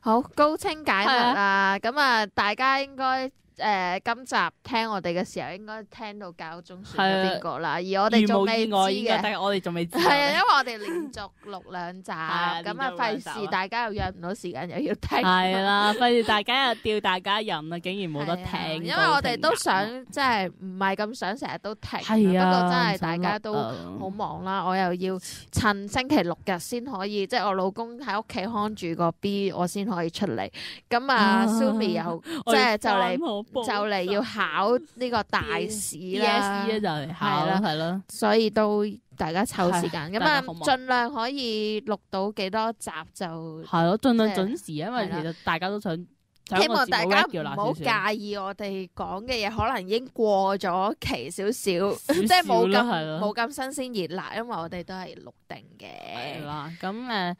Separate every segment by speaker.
Speaker 1: 好高清解密啊！咁啊，大家應該今集聽我哋嘅時候，應該聽到教宗選咗邊個啦。而我哋仲未知嘅，
Speaker 2: 但係我哋仲未知。
Speaker 1: 係啊，因為我哋連續錄2集，咁啊費事大家又約唔到時間，又要聽。
Speaker 2: 係啦，費事大家又吊大家人啊，竟然冇得聽。
Speaker 1: 因為我哋都想即係唔係咁想成日都停，
Speaker 2: 係啊，
Speaker 1: 不過真係大家都好忙啦。我又要趁星期六日先可以，即係我老公喺屋企看住個 B，我先可以出嚟。咁啊，Sumi 又即係就嚟要考呢個大試啦，
Speaker 2: 就嚟考啦，係咯，
Speaker 1: 所以都大家湊時間，咁啊盡量可以錄到幾多集就係
Speaker 2: 咯，盡量準時，因為其實大家都想
Speaker 1: 希望大家唔好介意我哋講嘅嘢，可能已經過咗期少少，即係冇咁新鮮熱辣，因為我哋都係錄定嘅。係啦，
Speaker 2: 咁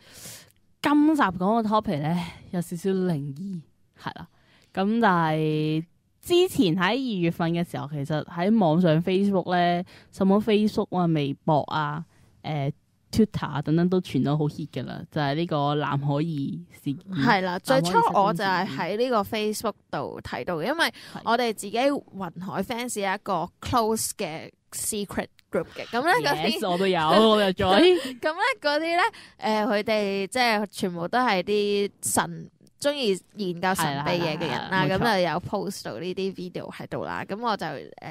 Speaker 2: 今集講個 topic 咧有少少靈異，係啦，咁但係。之前喺2月份嘅時候，其實喺網上 Facebook 咧，什麼 Facebook 啊、微博啊、Twitter 等等都傳到好 hit 㗎啦，就係呢個藍可兒事件。係啦，
Speaker 1: 最初我就係喺呢個 Facebook 度睇到嘅，因為我哋自己雲海 fans 有一個 close 嘅 secret group 嘅，咁咧嗰啲
Speaker 2: 我都有，我又 join。
Speaker 1: 咁咧嗰啲咧，佢哋即係全部都係啲中意研究神秘嘢嘅人啦，咁就有 post 到呢啲 video 喺度啦，咁我就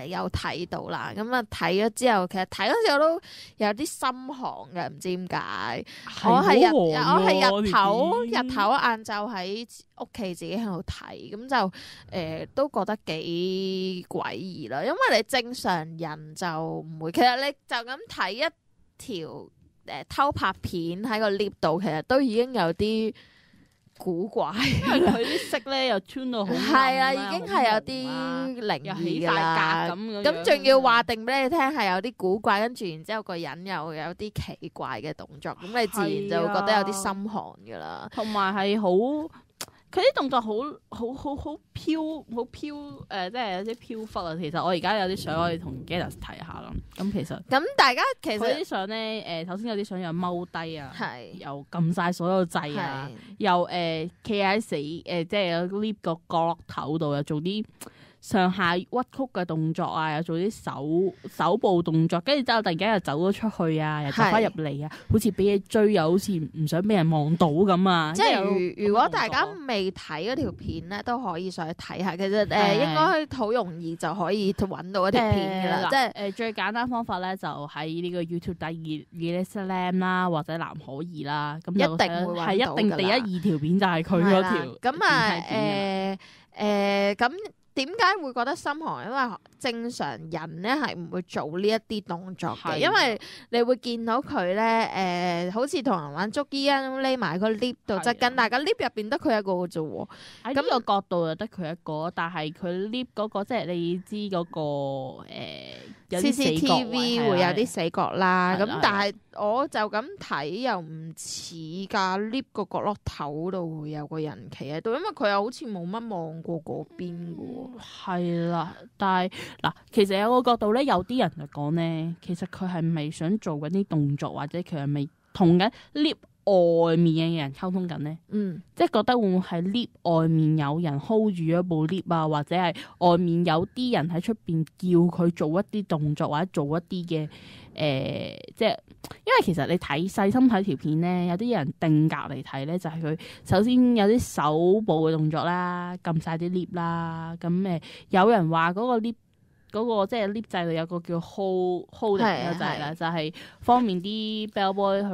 Speaker 1: 有睇到啦，咁啊睇咗之後，其實睇嗰時我都有啲心寒嘅，唔知點解。我係日頭晏晝喺屋企自己喺度睇，咁就都覺得幾詭異啦，因為你正常人就唔會，其實你就咁睇一條偷拍片喺個 lift 度，其實都已經有啲古怪，
Speaker 2: 因為佢啲色咧又穿到好暗，
Speaker 1: 係啊，已經係有啲靈異㗎啦。咁仲要話定俾你聽係有啲古怪，跟住然之後個人又有啲奇怪嘅動作，咁你自然就會覺得有啲心寒㗎啦。
Speaker 2: 同埋係好，佢啲動作好飄，即係有啲飄忽啊。其實我而家有啲相可以同 Gladys 睇下啦。咁其實
Speaker 1: 咁大家其實
Speaker 2: 啲相咧，頭先有啲相又踎低啊，又撳晒所有掣啊，又企喺即係有 lift 個角落頭度，又做啲上下屈曲嘅動作啊，又做啲手部動作，跟住之後突然間又走咗出去啊，又走翻入嚟啊，好似俾嘢追，又好似唔想俾人望到咁啊！
Speaker 1: 即係如果大家未睇嗰條片咧，都可以上去睇下。其實應該好容易就可以揾到一條片㗎啦。即係
Speaker 2: 最簡單方法咧，就喺呢個 YouTube 第2 Slam 啦，或者藍可兒啦，咁一定會係一定第1、2條片就係佢嗰條。
Speaker 1: 咁啊咁。點解會覺得心寒？因為正常人咧係唔會做呢一啲動作嘅，因為你會見到佢咧好似同人玩捉伊人咁匿埋個 lift 度側跟，但係個 lift 入邊得佢一個嘅啫喎。
Speaker 2: 喺呢個角度就得佢一個，但係佢 lift 嗰個即係你知嗰個有啲死角
Speaker 1: CCTV 會有啲死角啦。咁但係我就咁睇又唔似㗎，lift 個角落頭度會有個人企喺度，因為佢又好似冇乜望過嗰邊嘅喎。
Speaker 2: 係啦，但係嗱，其實有個角度咧，有啲人就講咧，其實佢係咪想做緊啲動作，或者佢係咪同緊 lift 外面嘅人溝通緊咧？即係覺得會唔會係 lift 外面有人 hold 住一部 lift 啊，或者係外面有啲人喺出邊叫佢做一啲動作，或者做一啲嘅即係，因為其實你細心睇條片咧，有啲人定格嚟睇咧，就係佢首先有啲手部嘅動作啦，撳晒啲 lift 啦，咁有人話嗰個 lift 嗰個即係 lift 掣度有個叫 hold 嘅掣啦，就係方便啲 bell boy 去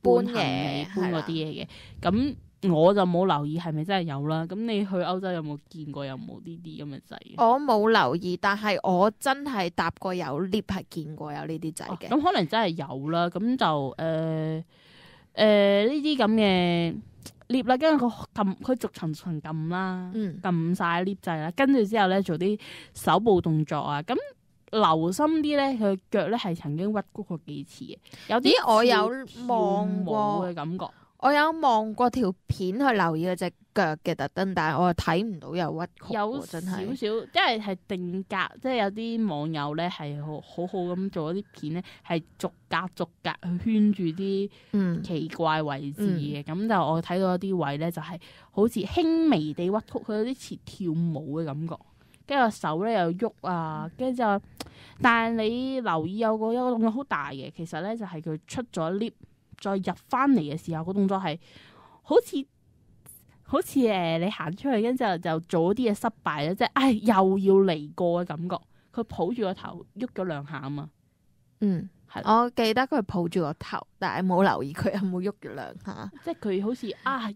Speaker 2: 搬嘢搬嗰啲嘢嘅。咁我就冇留意係咪真係有啦。咁你去歐洲有冇見過有冇呢啲咁嘅掣？
Speaker 1: 我冇留意，但係我真係搭過有 lift 係見過有呢啲掣嘅。
Speaker 2: 咁可能真係有啦。咁就呢啲咁嘅 lift 啦，跟住佢逐層撳啦，撳晒 lift 掣啦，跟住之後咧做啲手部動作啊。咁留心啲咧，佢腳咧係曾經屈曲過幾次嘅。有啲
Speaker 1: 我有望過
Speaker 2: 嘅感覺。
Speaker 1: 我有望過條片去留意佢隻腳嘅特登，但係我又睇唔到有屈曲喎，
Speaker 2: 有
Speaker 1: 真
Speaker 2: 少少，
Speaker 1: 係。
Speaker 2: 因為係定格，即係有啲網友咧係好好咁做一啲片咧，係逐格去圈住啲奇怪位置嘅。咁就我睇到一啲位咧，就係好似輕微地屈曲，佢有啲似跳舞嘅感覺。跟住個手咧又喐啊，跟住就，但係你留意有個動作好大嘅，其實咧就係佢出咗 lift 再入翻嚟嘅時候，個動作係好似你行出去，跟住就做啲嘢失敗咧，即係又要嚟過嘅感覺。佢抱住個頭喐咗兩下啊嘛。
Speaker 1: 我記得佢抱住個頭，但係冇留意佢有冇喐咗兩下。
Speaker 2: 即係佢好似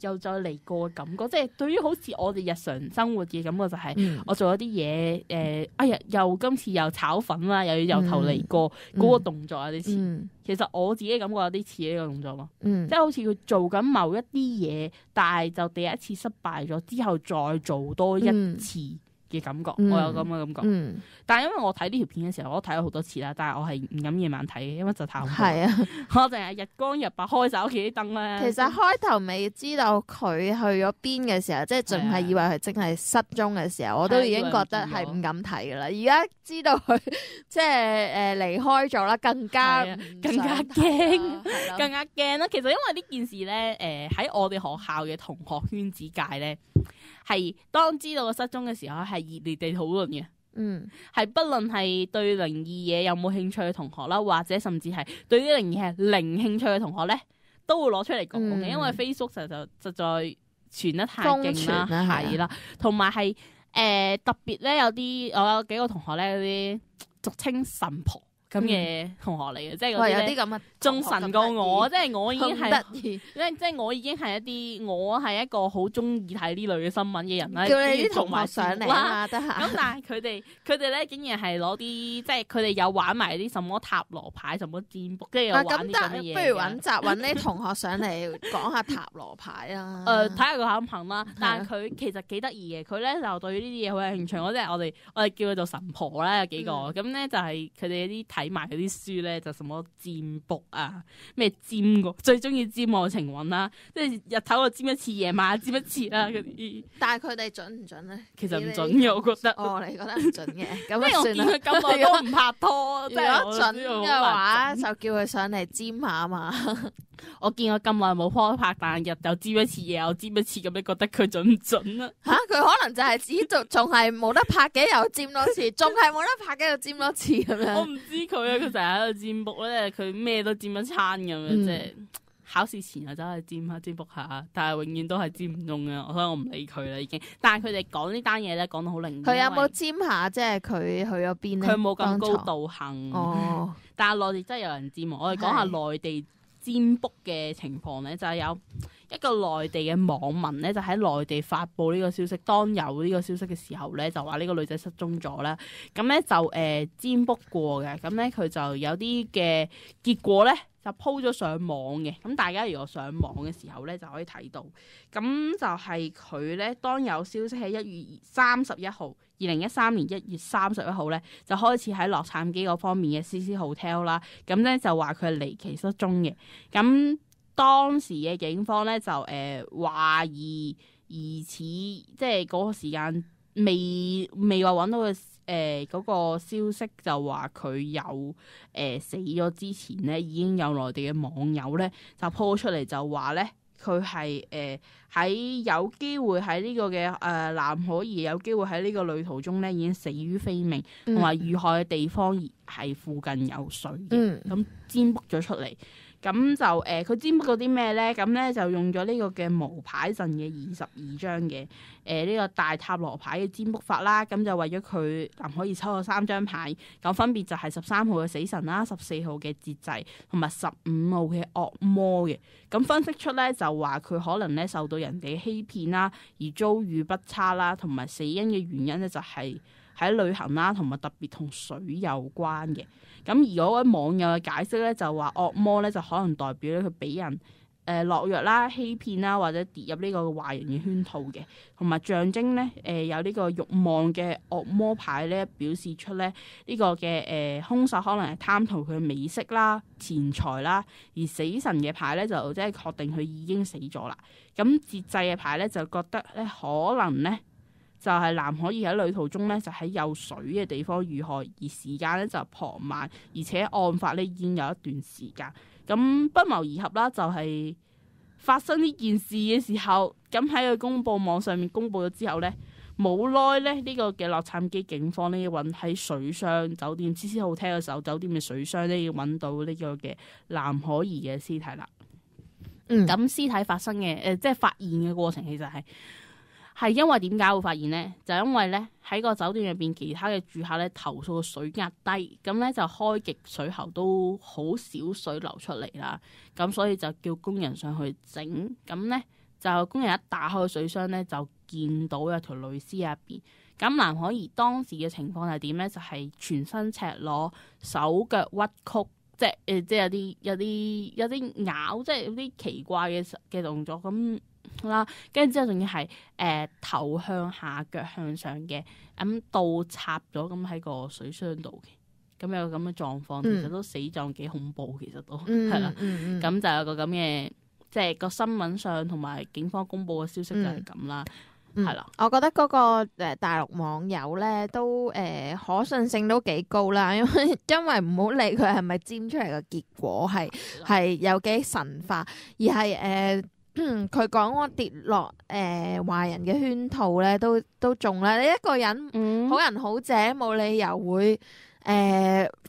Speaker 2: 又再嚟過嘅感覺，即係對於好似我哋日常生活嘅感覺就係，我做咗啲嘢，又今次又炒粉啦，又要由頭嚟過嗰個動作有啲似。其實我自己感覺有啲似呢個動作咯，即係好似佢做緊某一啲嘢，但係就第一次失敗咗之後再做多一次嘅感覺，我有咁嘅感覺。但係因為我睇呢條片嘅時候，我睇咗好多次啦，但係我係唔敢夜晚睇嘅，因為就太恐怖。係啊，我淨係日光日白開晒屋企啲燈咧。其實開頭未知道佢去咗邊嘅時候，即係淨係以為佢真係失蹤嘅時候，我都已經覺得係唔敢睇噶啦。而家知道佢即係離開咗啦，更加驚，更加驚啦。其實因為呢件事咧，喺我哋學校嘅同學圈子界咧，係當知道個失蹤嘅時候係熱烈地討論嘅。係不論係對靈異嘢有冇興趣嘅同學啦，或者甚至係對啲靈異係零興趣嘅同學咧，都會攞出嚟講嘅。因為 Facebook 實在傳得太勁啦，係啦，同埋係特別咧，我有幾個同學咧，嗰啲俗稱神婆咁嘅同學嚟嘅，即係嗰啲有啲咁嘅仲神過我，即係我已經係即係我已經係我係一個好中意睇呢類嘅新聞嘅人啦。叫你啲同學上嚟啦，得閒。咁但係佢哋咧竟然係攞啲即係佢哋有玩埋啲什麼塔羅牌、什麼占卜，跟住有玩啲咁嘅嘢。不如揾啲同學上嚟講下塔羅牌啊。睇下佢肯唔肯啦。但係佢其實幾得意嘅，佢咧就對呢啲嘢好有興趣。我哋叫佢做神婆啦，有幾個咁咧就係佢哋啲睇埋嗰啲書咧，就什麼占卜啊，咩占個最中意占愛情運啦，即係日頭就占一次，夜晚占一次啦嗰啲。但係佢哋準唔準咧？其實唔準嘅，我覺得。你覺得唔準嘅？咁算啦。我見佢咁耐都唔拍拖，如果準嘅話，就叫佢上嚟占下啊嘛。我見我咁耐冇拖拍，但日又占一次，夜又占一次，咁你覺得佢準唔準啊？佢可能就係只仲係冇得拍嘅，又占多次，仲係冇得拍嘅又占多次咁樣。我唔知佢啊，佢成日喺度占卜咧，佢咩都占一餐咁樣，即係考試前又走去占卜下，但係永遠都係占唔中嘅，所以我唔理佢啦已經。但係佢哋講呢單嘢咧，講得好靈。佢有冇占下？即係佢去咗邊咧？佢冇咁高道行哦。但係內地真係有人占，我哋講下內地占卜嘅情況咧，就係有一個內地嘅網民咧，就喺內地發布呢個消息。當有呢個消息嘅時候咧，就話呢個女仔失蹤咗啦。咁咧就占卜過嘅，咁咧佢就有啲嘅結果咧，就 po 咗上網嘅。咁大家如果上網嘅時候咧，就可以睇到。咁就係佢咧，當有消息喺1月31號，2013年1月31號咧，就開始喺洛杉磯嗰方面嘅 CC Hotel 啦。咁咧就話佢係離奇失蹤嘅。咁當時嘅警方咧就懷疑疑似，即係嗰個時間未話揾到佢嗰個消息，就話佢有死咗之前咧，已經有內地嘅網友咧就 po 出嚟，就話咧佢係喺有機會喺呢個嘅藍可兒有機會喺呢個旅途中咧已經死於非命，同埋遇害嘅地方係附近有水嘅，咁占卜咗出嚟。咁就佢占卜到啲咩咧？咁咧就用咗呢個嘅無牌陣嘅22張嘅呢個大塔羅牌嘅占卜法啦。咁就為咗佢可以抽到3張牌，咁分別就係13號嘅死神啦、14號嘅節制同埋15號嘅惡魔嘅。咁分析出咧就話佢可能咧受到人哋欺騙啦，而遭遇不測啦，同埋死因嘅原因咧就係喺旅行啦，同埋特別同水有關嘅。咁而嗰位網友嘅解釋咧就話惡魔咧就可能代表咧佢俾人落藥啦、欺騙啦，或者跌入呢個壞人嘅圈套嘅，同埋象徵咧有呢個慾望嘅惡魔牌咧，表示出咧呢個嘅兇手可能係貪圖佢美色啦、錢財啦，而死神嘅牌咧就即係確定佢已經死咗啦。咁節制嘅牌咧就覺得咧可能咧就係藍可兒喺旅途中咧就喺有水嘅地方遇害，而時間咧就傍晚，而且案發咧已經有一段時間。咁不謀而合啦，就係發生呢件事嘅時候，咁喺佢公佈網上面公佈咗之後咧，冇耐咧呢個嘅洛杉磯警方咧要揾喺水箱酒店CC Hotel嘅時候，酒店嘅水箱咧要揾到呢個嘅藍可兒嘅屍體啦。咁屍體發生嘅即係發現嘅過程，其實係因為點解會發現呢？就因為咧喺個酒店入邊，其他嘅住客咧投訴個水壓低，咁咧就開極水喉都好少水流出嚟啦。咁所以就叫工人上去整。咁咧就工人一打開個水箱咧，就見到有條女屍入邊。咁藍可兒當時嘅情況係點咧？就係全身赤裸，手腳屈曲，即係有啲咬，即係有啲奇怪嘅動作咁。啦，跟住之後仲要係頭向下腳向上嘅，咁倒插咗咁喺個水箱度嘅，咁有咁嘅狀況，其實都死狀幾恐怖，其實都係啦。咁就有個咁嘅，即係個新聞上同埋警方公布嘅消息就係咁啦，係啦。
Speaker 1: 我覺得嗰個大陸網友咧都可信性都幾高啦，因為唔好理佢係咪煎出嚟嘅結果係有幾神化，而係佢講我跌落壞人嘅圈套咧，都中啦！你一個人好人好姐，冇理由會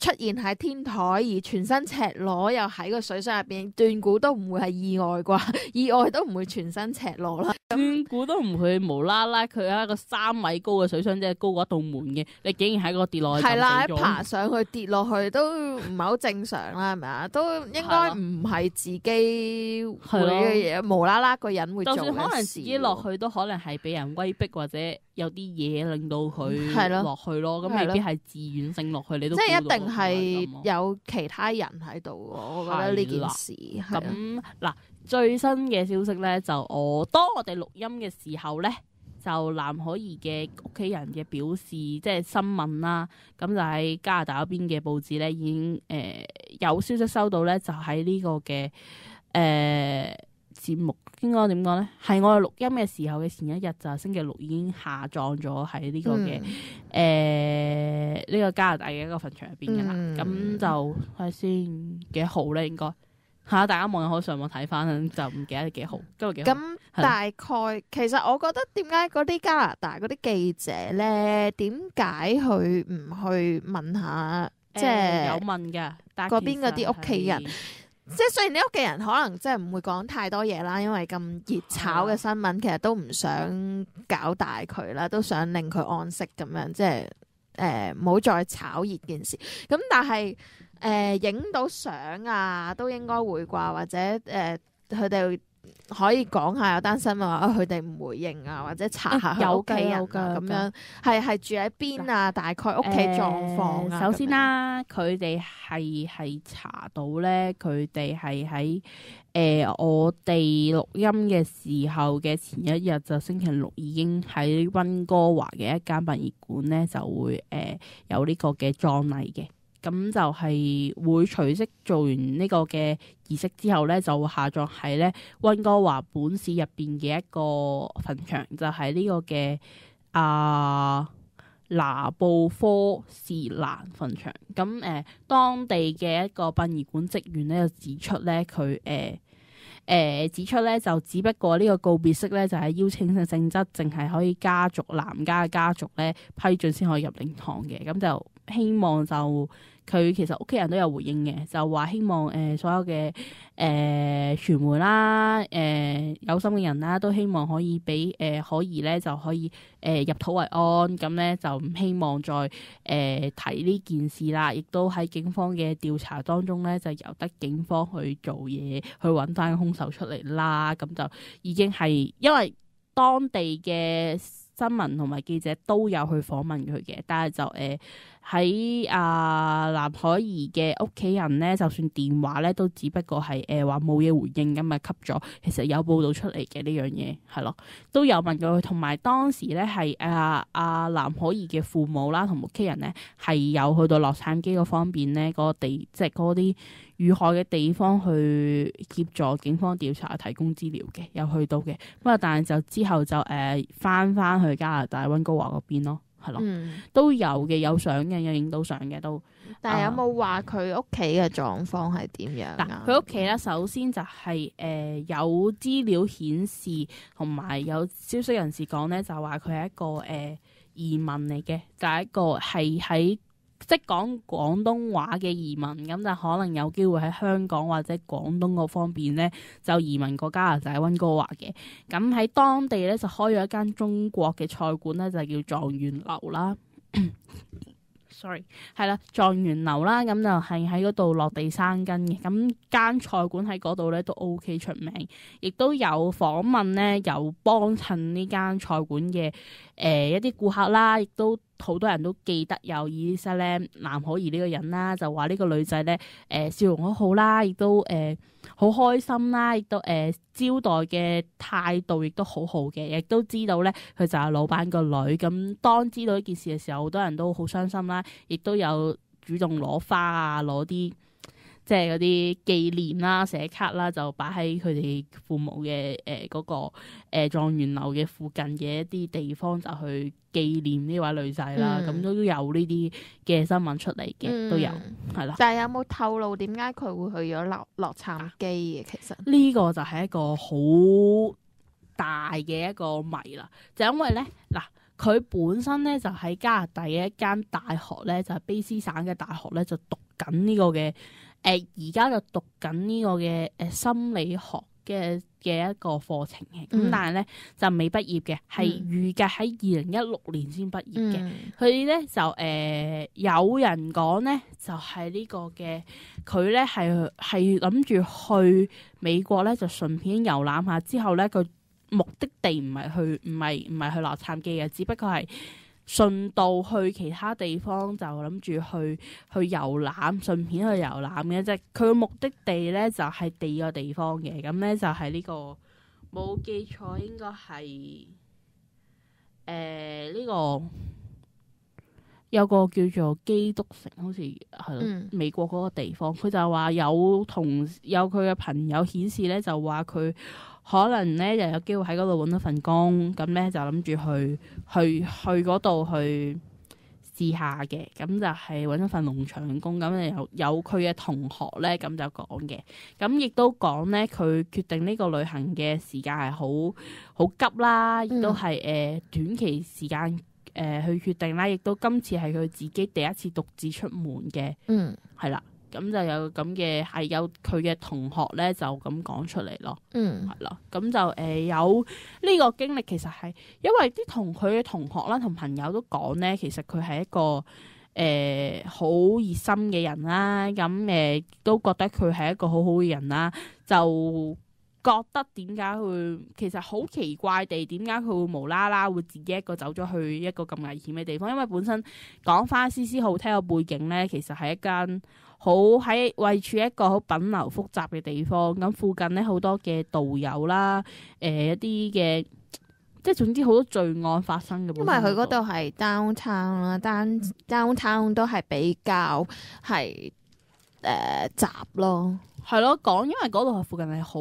Speaker 1: 出現喺天台，而全身赤裸又喺個水箱入邊，斷估都唔會係意外啩？意外都唔會全身赤裸啦。
Speaker 2: 斷估都唔會無啦啦，佢喺一個3米高嘅水箱，即係高過一道門嘅，你竟然喺嗰個跌落去，係啦，
Speaker 1: 爬上去跌落去都唔係好正常啦，係咪啊？都應該唔係自己會嘅嘢，無啦啦個人會做嘅事。就算可能自己落去，都可能係俾人威逼或者有啲嘢令到佢落去咯。咁未必係自願性落去，你都即係一定係有其他人喺度。我覺得呢件事
Speaker 2: 咁嗱。最新嘅消息咧，當我哋錄音嘅時候咧，就藍可兒嘅屋企人嘅表示，即係新聞啦，咁就喺加拿大嗰邊嘅報紙咧，已經有消息收到咧，就喺呢個嘅節目應該點講咧？係我哋錄音嘅時候嘅前一日，就係星期六已經下葬咗喺呢個嘅呢個加拿大嘅一個墳場入邊嘅啦。咁就睇先幾號咧，應該。大家網友可以上網睇翻，就唔記得幾號。今日幾號？咁大概其實我覺得點解嗰啲加拿大嗰啲記者咧，點解佢唔去問下？即係有問㗎，嗰邊嗰啲屋企人。即係雖然你屋企人可能即係唔會講太多嘢啦，因為咁熱炒嘅新聞，其實都唔想搞大佢啦，都想令佢安息咁樣，即係唔好再炒熱件事。咁但係。影到相啊，都應該會啩，或者佢哋可以講下有單新聞話佢哋唔回應啊，或者查下佢屋企人咁樣，係住喺邊啊，大概屋企狀況啊。首先啦，佢哋係查到咧，佢哋係喺我哋錄音嘅時候嘅前一日，就星期六已經喺溫哥華嘅一間殯儀館咧，就會有呢個嘅葬禮嘅。咁就係會隨即做完呢個嘅儀式之後咧，就會下葬喺咧溫哥華本市入邊嘅一個墳場，就係呢個嘅拿布科士蘭墳場。咁當地嘅一個殯儀館職員咧就指出咧，佢指出咧就只不過呢個告別式咧就係邀請嘅性質，淨係可以男家嘅家族咧批准先可以入靈堂嘅。咁就希望就佢其實屋企人都有回應嘅，就話希望所有嘅傳媒啦，有心嘅人啦，都希望可以俾可以咧就可以入土為安，咁咧就唔希望再提呢件事啦。亦都喺警方嘅調查當中咧，就由得警方去做嘢，去揾翻兇手出嚟啦。咁就已經係因為當地嘅新聞同埋記者都有去訪問佢嘅，但係就喺藍可兒嘅屋企人咧，就算電話咧都只不過係話冇嘢回應咁咪吸咗。其實有報道出嚟嘅呢樣嘢係咯，都有問過佢。同埋當時咧係藍可兒嘅父母啦同屋企人咧係有去到洛杉磯嗰方面咧嗰個地，即係嗰啲遇害嘅地方去協助警方調查提供資料嘅，有去到嘅。不過但係就之後就翻去加拿大溫哥華嗰邊咯。係咯，都有嘅，有相嘅，有影到相嘅都。
Speaker 1: 但係有冇話佢屋企嘅狀況係點樣啊？
Speaker 2: 佢屋企咧，首先就係有資料顯示，同埋有消息人士講咧，就話佢係一個移民嚟嘅，就係一個係喺即係講廣東話嘅移民，咁就可能有機會喺香港或者廣東嗰方面咧就移民過加拿大溫哥華嘅。咁喺當地咧就開咗一間中國嘅菜館咧，就叫狀元樓啦。sorry， 係啦，狀元樓啦，咁就係喺嗰度落地生根嘅。咁間菜館喺嗰度咧都 OK 出名，亦都有訪問咧，有幫襯呢間菜館嘅一啲顧客啦，亦都好多人都記得有伊莎咧藍可兒呢個人啦，就話呢個女仔咧笑容好好啦，亦都好開心啦，亦都招待嘅態度亦都好好嘅，亦都知道咧佢就係老闆個女。咁當知道呢件事嘅時候，好多人都好傷心啦，亦都有主動攞花啊，攞啲即係嗰啲紀念啦、寫卡啦，就擺喺佢哋父母嘅嗰個狀元樓嘅附近嘅一啲地方，就去紀念呢位女仔啦。咁都有呢啲嘅新聞出嚟嘅，都有係啦。
Speaker 1: 但係有冇透露點解佢會去咗洛杉磯嘅？其實
Speaker 2: 呢個就係一個好大嘅一個謎啦。就因為咧嗱，佢本身咧就喺加拿大嘅一間大學咧，就係卑詩省嘅大學咧，就讀緊呢個嘅。而家就讀緊呢個嘅心理學嘅一個課程嘅，咁但係咧就未畢業嘅，係預計喺2016年先畢業嘅。佢咧就有人講咧，就係呢個嘅佢咧係諗住去美國咧，就順便遊覽下，之後咧佢目的地唔係去洛杉磯嘅，只不過係順道去其他地方，就諗住去遊覽，順便去遊覽嘅啫。佢嘅目的地咧就係第二個地方嘅，咁咧就係呢個冇記錯應該係呢個有個叫做基督城，好似係美國嗰個地方。佢就話有佢嘅朋友顯示咧，就話佢可能咧又有機會喺嗰度揾到份工，咁咧就諗住去嗰度去試下嘅，咁就係揾一份農場工。咁有佢嘅同學咧，咁就講嘅，咁亦都講咧，佢決定呢個旅行嘅時間係好急啦，亦都係短期時間去決定啦，亦都今次係佢自己第一次獨自出門嘅，係啦。咁就有咁嘅係有佢嘅同學咧，就咁講出嚟咯，係啦。咁就有呢個經歷，其實係因為啲同佢嘅同學啦，同朋友都講咧，其實佢係一個好熱心嘅人啦。咁都覺得佢係一個好好嘅人啦，就覺得點解會其實好奇怪地，點解佢會無啦啦會自己一個走咗去一個咁危險嘅地方？因為本身講翻 CC Hotel 嘅背景咧，其實係一間位處一個好品流複雜嘅地方。咁附近咧好多嘅導遊啦，一啲嘅即係總之好多罪案發生嘅。因為佢嗰度係
Speaker 1: downtown 啦，downtown 都係比較係雜咯。
Speaker 2: 係咯，因為嗰度係附近係好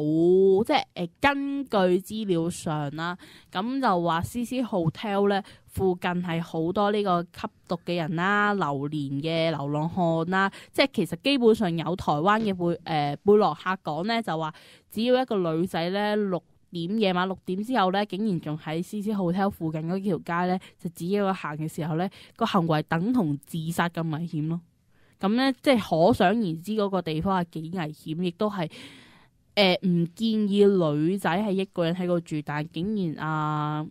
Speaker 2: 即係根據資料上啦，咁就話 CC Hotel 咧附近係好多呢個吸毒嘅人啦、流連嘅流浪漢啦，即係其實基本上有台灣嘅貝洛克講咧，就話只要一個女仔咧夜晚6點之後咧，竟然仲喺 CC Hotel 附近嗰幾條街咧，就自己一個行嘅時候咧，個行為等同自殺咁危險咯。咁咧，即係可想而知嗰個地方係幾危險，亦都係唔建議女仔係一個人喺嗰度住。但係竟然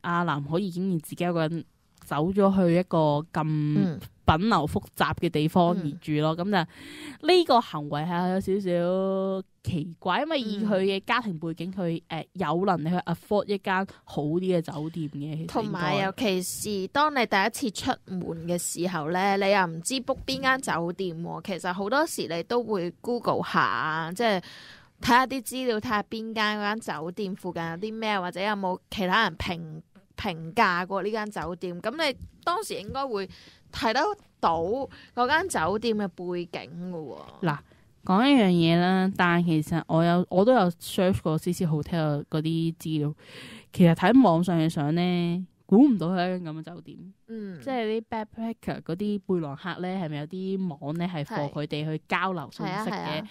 Speaker 2: 藍可兒竟然自己一個人走咗去一個咁品流複雜嘅地方而住咯。咁就呢個行為係有少少奇怪，因為以佢嘅家庭背景，佢有能力去 afford 一間好啲嘅酒店嘅。
Speaker 1: 同埋尤其是當你第一次出門嘅時候咧，你又唔知 book 邊間酒店喎。其實好多時你都會 Google 下，即係睇下啲資料，睇下邊間嗰間酒店附近有啲咩，或者有冇其他人評價過呢間酒店。咁你當時應該會睇得到嗰間酒店嘅背景㗎喎。
Speaker 2: 嗱，講一樣嘢啦，但係其實我都有 search 過 CC Hotel 嗰啲資料，其實睇網上嘅相咧，估唔到係一間咁嘅酒店。即係啲 backpacker 嗰啲背囊客咧，係咪有啲網咧係幫佢哋去交流信息嘅？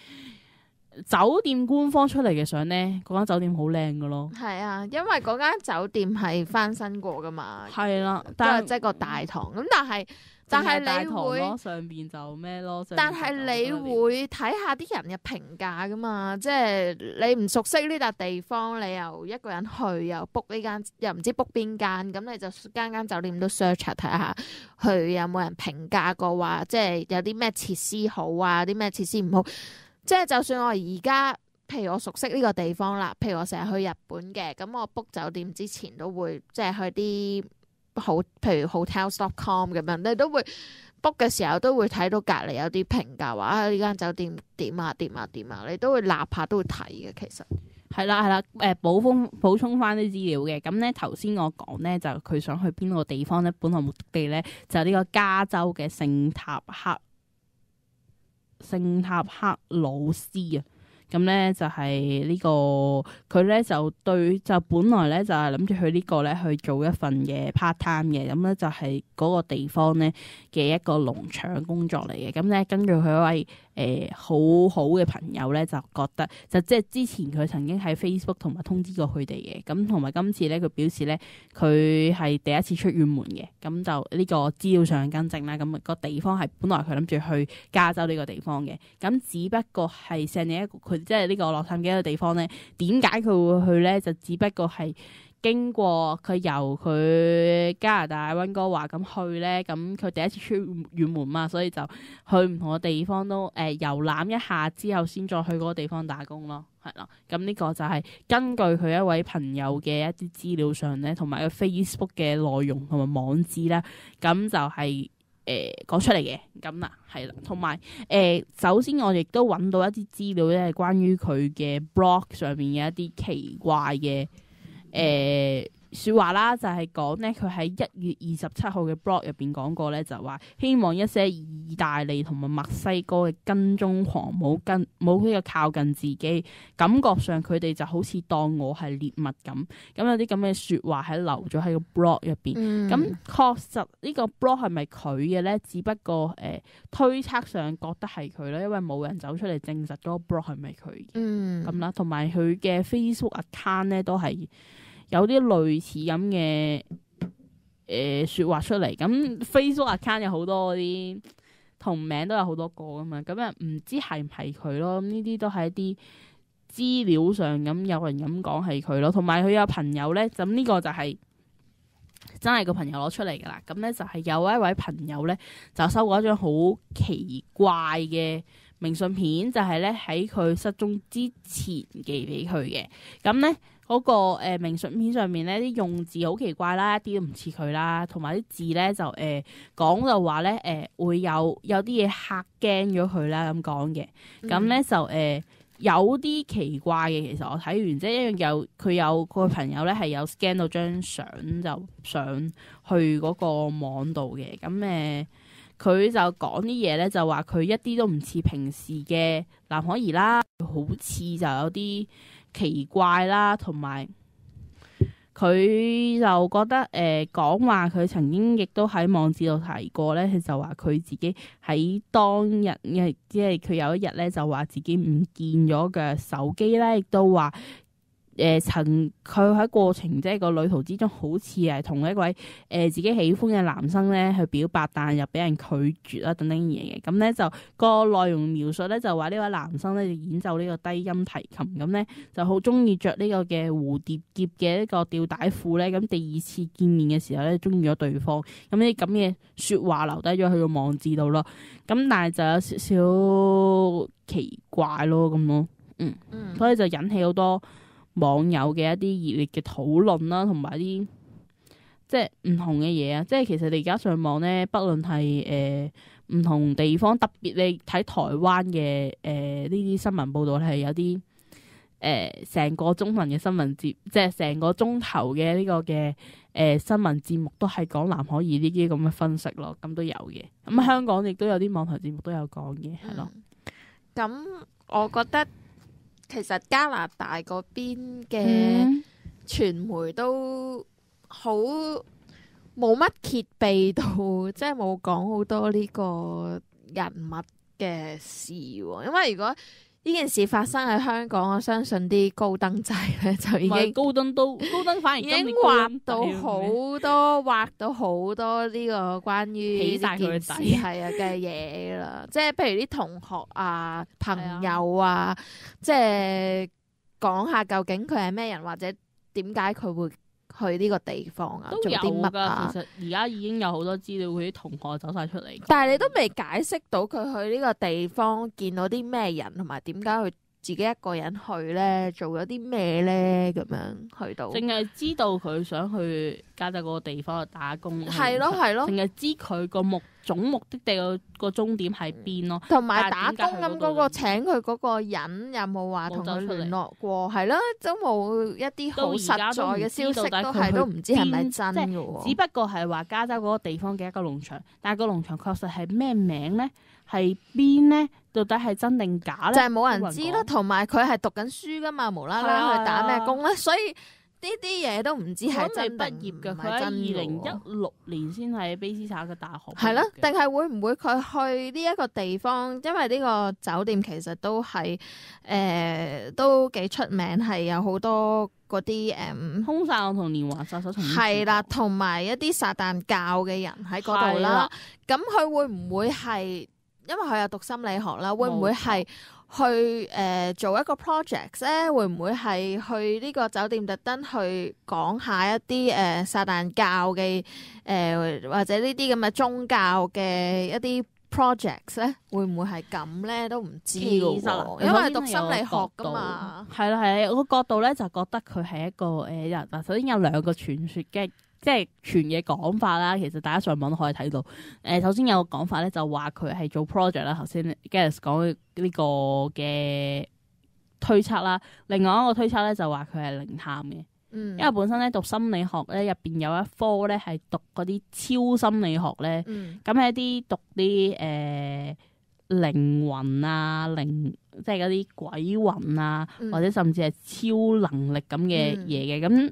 Speaker 2: 酒店官方出嚟嘅相咧，嗰間酒店好靚㗎咯。
Speaker 1: 係啊，因為嗰間酒店係翻新過㗎嘛。
Speaker 2: 係啦，
Speaker 1: 但係即係個大堂咁，但係你會
Speaker 2: 上邊就咩咯？
Speaker 1: 但係你會睇下啲人嘅評價㗎嘛？即係你唔熟悉呢笪地方，你又一個人去，又 book 呢間，又唔知 book 邊間，咁你就間酒店都 search 下睇下，佢有冇人評價過話，即係有啲咩設施好啊，啲咩設施唔好。即係就算我而家，譬如我熟悉呢個地方啦，譬如我成日去日本嘅，咁我 book 酒店之前都會即係去啲譬如 hotels.com 咁樣，你都會 book 嘅時候都會睇到隔離有啲評價話啊呢間酒店點啊，你都會立下都會睇嘅。其實
Speaker 2: 係啦，補充翻啲資料嘅。咁咧頭先我講咧就佢想去邊個地方咧，本來目的地咧就係呢個加州嘅聖塔克魯斯啊。咁咧就係呢個佢咧就本來咧就係諗住去呢個咧去做一份嘅 part time 嘅。咁咧就係嗰個地方咧嘅一個農場工作嚟嘅。咁咧根據佢一位好好嘅朋友咧就覺得就即係之前佢曾經喺 Facebook 同埋通知過佢哋嘅。咁同埋今次咧佢表示咧佢係第一次出遠門嘅。咁就呢個資料上更正啦。咁個地方係本來佢諗住去加州呢個地方嘅。咁只不過係成另一個佢即係呢個洛杉磯嘅地方咧，點解佢會去咧？就只不過係經過佢由佢加拿大溫哥華咁去咧，咁佢第一次出遠門嘛，所以就去唔同嘅地方都遊覽一下之後，先再去嗰個地方打工咯，係啦。咁呢個就係根據佢一位朋友嘅一啲資料上咧，同埋個 Facebook 嘅內容同埋網址啦，咁就係講出嚟嘅咁啦，係啦，同埋首先我亦都揾到一啲資料咧，係關於佢嘅 blog 上面嘅一啲奇怪嘅說話啦，就係講咧佢喺1月27號嘅 blog 入邊講過咧，就話希望一些意大利同埋墨西哥嘅跟蹤狂冇呢個靠近自己，感覺上佢哋就好似當我係獵物咁。咁有啲咁嘅說話喺留咗喺個 blog 入邊。咁確實呢個 blog 係咪佢嘅咧？只不過推測上覺得係佢啦，因為冇人走出嚟證實嗰個 blog 係咪佢嘅。咁啦，同埋佢嘅 Facebook account 咧都係有啲類似咁嘅說話出嚟。咁 Facebook account 有好多嗰啲同名都有好多個㗎嘛，咁啊唔知係唔係佢咯？呢啲都係一啲資料上咁有人咁講係佢咯。同埋佢有朋友咧，咁呢個就係真係個朋友攞出嚟噶啦。咁咧就係有一位朋友咧就收過一張好奇怪嘅明信片，就係咧喺佢失蹤之前寄俾佢嘅。咁咧嗰個明信片上面咧啲用字好奇怪啦，一啲都唔似佢啦，同埋啲字咧就講就話咧會有啲嘢嚇驚咗佢啦咁講嘅。咁咧就有啲奇怪嘅。其實我睇完即係一樣佢有個朋友咧係有 scan 到張相就上去嗰個網度嘅。咁佢就講啲嘢咧，就話佢一啲都唔似平時嘅藍可兒啦，好似就有啲奇怪啦，同埋佢就覺得講話佢曾經亦都喺網誌度提過咧，佢就話佢自己喺當日即係佢有一日咧就話自己唔見咗嘅手機咧，亦都話佢喺過程即係個旅途之中，好似係同一位自己喜歡嘅男生咧去表白，但係又俾人拒絕啦等等嘢嘅。咁咧就個內容描述咧就話呢位男生咧就演奏呢個低音提琴，咁咧就好中意着呢個嘅蝴蝶結嘅一個吊帶褲咧。咁第二次見面嘅時候咧，中意咗對方。咁呢啲咁嘅説話留低咗喺個網誌度咯。咁但係就有少少奇怪咯，咁咯，所以就引起好多網友嘅一啲熱烈嘅討論啦，同埋啲即係唔同嘅嘢啊！即係其實你而家上網咧，不論係唔同地方，特別你睇台灣嘅呢啲新聞報導係有啲成個中文嘅新聞節，即係成個鐘頭嘅呢個嘅新聞節目都係講藍可兒呢啲咁嘅分析咯，咁都有嘅。咁香港亦都有啲網台節目都有講嘅，係咯。
Speaker 1: 咁我覺得。其實加拿大嗰邊嘅傳媒都好冇乜揭秘到，即係冇講好多呢個人物嘅事喎。因為如果呢件事發生喺香港，我相信啲高登仔咧就已經
Speaker 2: 高登反而
Speaker 1: 已經畫到好多呢個關於呢件事係啊嘅嘢啦。即係譬如啲同學啊、朋友啊，即係講下究竟佢係咩人，或者點解佢會去呢個地方啊，做啲乜啊？
Speaker 2: 其實而家已經有好多資料，佢啲同學走晒出嚟。
Speaker 1: 但係你都未解釋到佢去呢個地方見到啲咩人，同埋點解佢自己一個人去咧，做咗啲咩咧？咁樣去到，
Speaker 2: 淨係知道佢想去加州嗰個地方去打工。
Speaker 1: 係咯，淨
Speaker 2: 係知佢個總目的地個終點喺邊咯。
Speaker 1: 同埋打工咁嗰個請佢嗰個人有冇話同佢聯絡過？係咯，都冇一啲好實在嘅消息，都唔知係咪真嘅喎。
Speaker 2: 只不過係話加州嗰個地方嘅一個農場，但係個農場確實係咩名咧？係邊咧？到底係真定假咧？
Speaker 1: 就係冇人知咯。同埋佢係讀緊書噶嘛，無啦啦去打咩工咧？所以呢啲嘢都唔知係真
Speaker 2: 畢業嘅。佢喺2016年先喺卑斯省嘅大學。
Speaker 1: 係咯，定係會唔會佢去呢一個地方？因為呢個酒店其實都係都幾出名，係有好多嗰啲
Speaker 2: 兇殺案同連環殺手同
Speaker 1: 係啦，同埋一啲撒旦教嘅人喺嗰度啦。咁佢會唔會係？因為佢有讀心理學啦，會唔會係去做一個 project 咧？會唔會係去呢個酒店特登去講下一啲撒旦教嘅或者呢啲咁嘅宗教嘅一啲 projects 咧？會唔會係咁咧？都唔知㗎，因為讀心理學㗎嘛。
Speaker 2: 係啦，我個角度咧就覺得佢係一個嗱，首先有兩個傳說嘅。即係傳嘅講法啦，其實大家上網都可以睇到。首先有個講法咧，就話佢係做 project 啦。頭先 Gary 講呢個嘅推測啦，另外一個推測咧就話佢係靈探嘅。因為本身咧讀心理學咧入邊有一科咧係讀嗰啲超心理學咧，咁係一啲讀啲靈魂啊、即係嗰啲鬼魂啊，或者甚至係超能力咁嘅嘢嘅。咁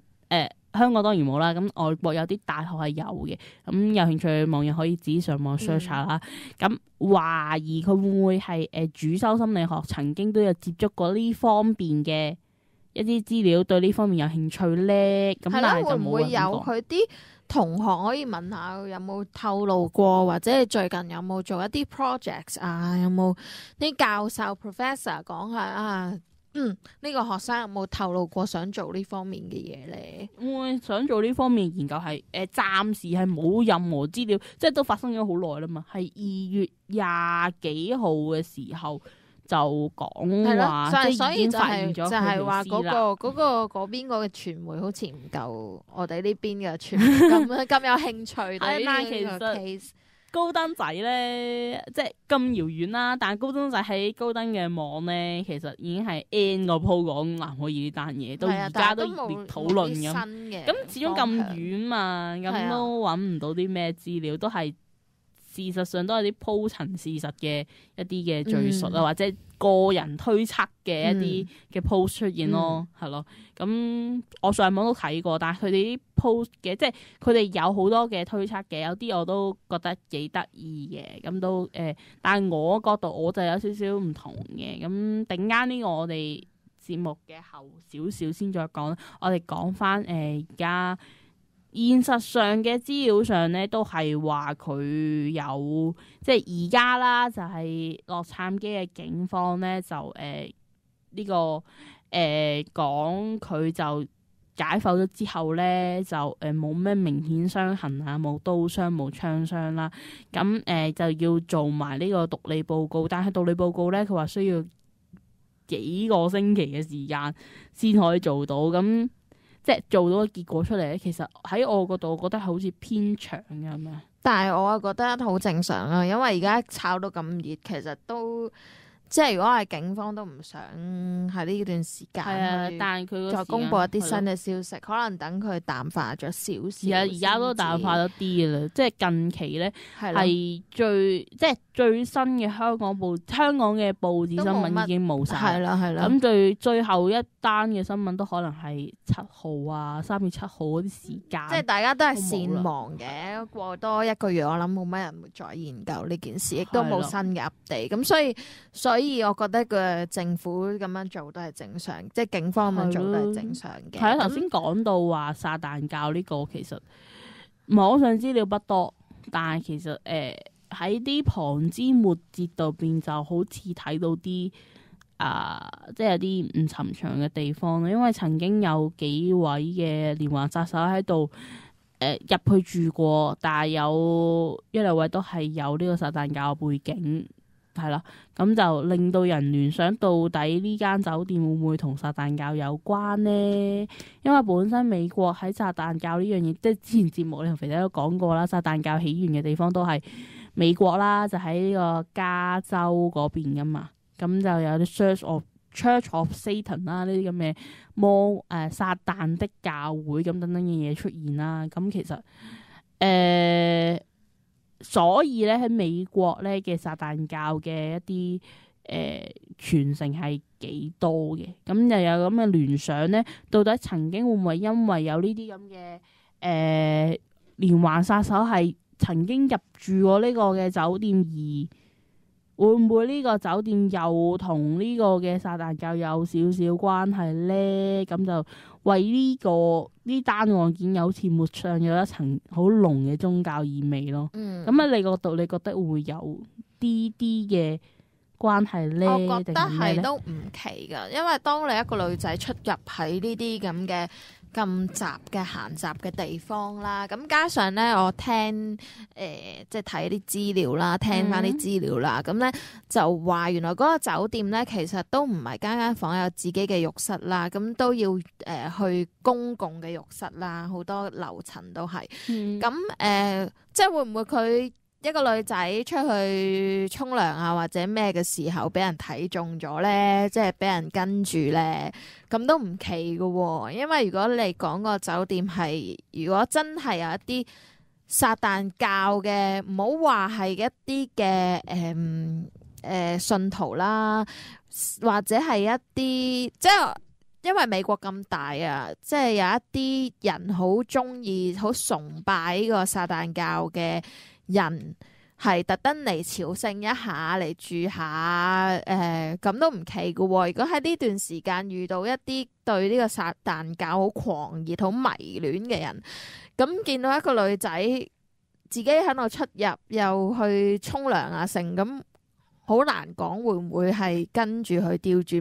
Speaker 2: 香港當然冇啦，咁外國有啲大學係有嘅，咁有興趣嘅網友可以自己上網 search 下啦。咁懷疑佢會唔會係主修心理學，曾經都有接觸過呢方面嘅一啲資料，對呢方面有興趣咧？咁但係就冇人講。會唔會有佢
Speaker 1: 啲同學可以問下有冇透露過，或者最近有冇做一啲 projects 啊？有冇啲教授 professor 講下啊？呢個學生有冇透露過想做呢方面嘅嘢咧？
Speaker 2: 會想做呢方面研究係暫時係冇任何資料，即係都發生咗好耐啦嘛。係2月20幾號嘅時候就講話，即係已經發現咗佢條屍啦。就係話嗰邊個嘅傳媒好似唔夠我哋呢邊嘅傳媒咁有興趣對呢個 case。高登仔咧，即係咁遙遠啦，但係高登仔喺高登嘅網咧，其實已經係 N 個鋪講藍可兒呢單嘢，到而家都熱烈討論咁。咁始終咁遠嘛，咁都揾唔到啲咩資料，都係事實上都係啲鋪陳事實嘅一啲嘅敘述啊，或者個人推測嘅一啲嘅 post 出現咯，係咯。咁我上網都睇過，但係佢哋啲 post 嘅，即係佢哋有好多嘅推測嘅，有啲我都覺得幾得意嘅。咁都但係我角度我就有少少唔同嘅。咁頂間呢個我哋節目嘅後少少先再講。我哋講翻而家現實上嘅資料上咧，都係話佢有即係而家啦，就係洛杉磯嘅警方咧就呢個講佢就解剖咗之後咧，就冇咩明顯傷痕啊，冇刀傷冇槍傷啦。咁就要做埋呢個毒理報告，但係毒理報告咧，佢話需要幾個星期嘅時間先可以做到。咁即係做到個結果出嚟咧，其實喺我嗰度，我覺得好似偏長咁樣。
Speaker 1: 但係我啊覺得好正常啊，因為而家炒到咁熱，其實都即係如果係警方都唔想喺呢段時間，
Speaker 2: 係啊，但係佢
Speaker 1: 再公布一啲新嘅消息，可能等佢淡化咗少少。
Speaker 2: 而家都淡化咗啲嘅啦，即係近期咧係即係最新嘅香港嘅報紙新聞已經冇晒，
Speaker 1: 係啦係啦。
Speaker 2: 咁最後一單嘅新聞都可能係7號啊，3月7號嗰啲時間。
Speaker 1: 即係大家都係善忘嘅，過多一個月，我諗冇乜人會再研究呢件事，亦都冇新嘅 update。咁所以我覺得個政府咁樣做都係正常，即係警方咁樣做都係正常嘅。
Speaker 2: 係啊，頭先講到話撒旦教呢個，其實網上資料不多，但係其實喺啲旁枝末節度邊就好似睇到啲即係有啲唔尋常嘅地方咯。因為曾經有幾位嘅連環殺手喺度入去住過，但係有一兩位都係有呢個撒旦教背景。係啦，咁就令到人聯想到底呢間酒店會唔會同撒旦教有關呢？因為本身美國喺撒旦教呢樣嘢，即係之前節目你同肥仔都講過啦，撒旦教起源嘅地方都係美國啦，就喺呢個加州嗰邊噶嘛。咁就有啲 Church of Satan 啦，呢啲咁嘅撒旦的教會咁等等嘅嘢出現啦。咁其實所以咧喺美國咧嘅撒旦教嘅一啲傳承係幾多嘅，咁又有咁嘅聯想咧，到底曾經會唔會因為有呢啲咁嘅連環殺手係曾經入住過呢個嘅酒店，而會唔會呢個酒店又同呢個嘅撒旦教有少少關係咧？咁就為呢單案件有似抹上咗一層好濃嘅宗教意味咯。咁喺你個度，你覺得會唔會有啲嘅關係咧？
Speaker 1: 我覺得係都唔奇噶，因為當你一個女仔出入喺呢啲咁嘅咁雜嘅閒雜嘅地方啦，咁加上咧我聽即係睇啲資料啦，聽翻啲資料啦，咁咧就話原來嗰個酒店咧其實都唔係間房有自己嘅浴室啦，咁都要去公共嘅浴室啦，好多樓層都係。咁即係會唔會佢一個女仔出去沖涼啊，或者咩嘅時候俾人睇中咗咧，即係俾人跟住咧，咁都唔奇噶喎。因為如果你講個酒店係，如果真係有一啲撒旦教嘅，唔好話係一啲嘅信徒啦，或者係一啲即係因為美國咁大啊，即係有一啲人好中意、好崇拜呢個撒旦教嘅人，係特登嚟朝聖一下，嚟住下，咁都唔奇㗎喎。如果喺呢段時間遇到一啲對呢個撒旦教好狂熱、好迷戀嘅人，咁見到一個女仔自己喺度出入，又去沖涼啊成，咁好難講會唔會係跟住佢吊住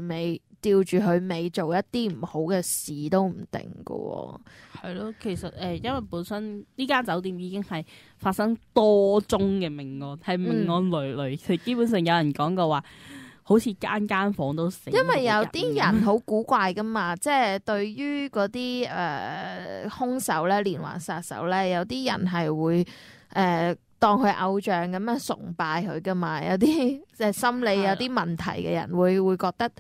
Speaker 1: 佢尾做一啲唔好嘅事都唔定㗎喎。
Speaker 2: 係咯，其實因為本身呢間酒店已經係發生多宗嘅命案，係命案累累，基本上有人講過話，好似間房都死。因為
Speaker 1: 有啲人好古怪噶嘛，即係對於嗰啲兇手咧、連環殺手咧，有啲人係會當佢偶像咁樣崇拜佢噶嘛，有啲即係心理有啲問題嘅人會覺得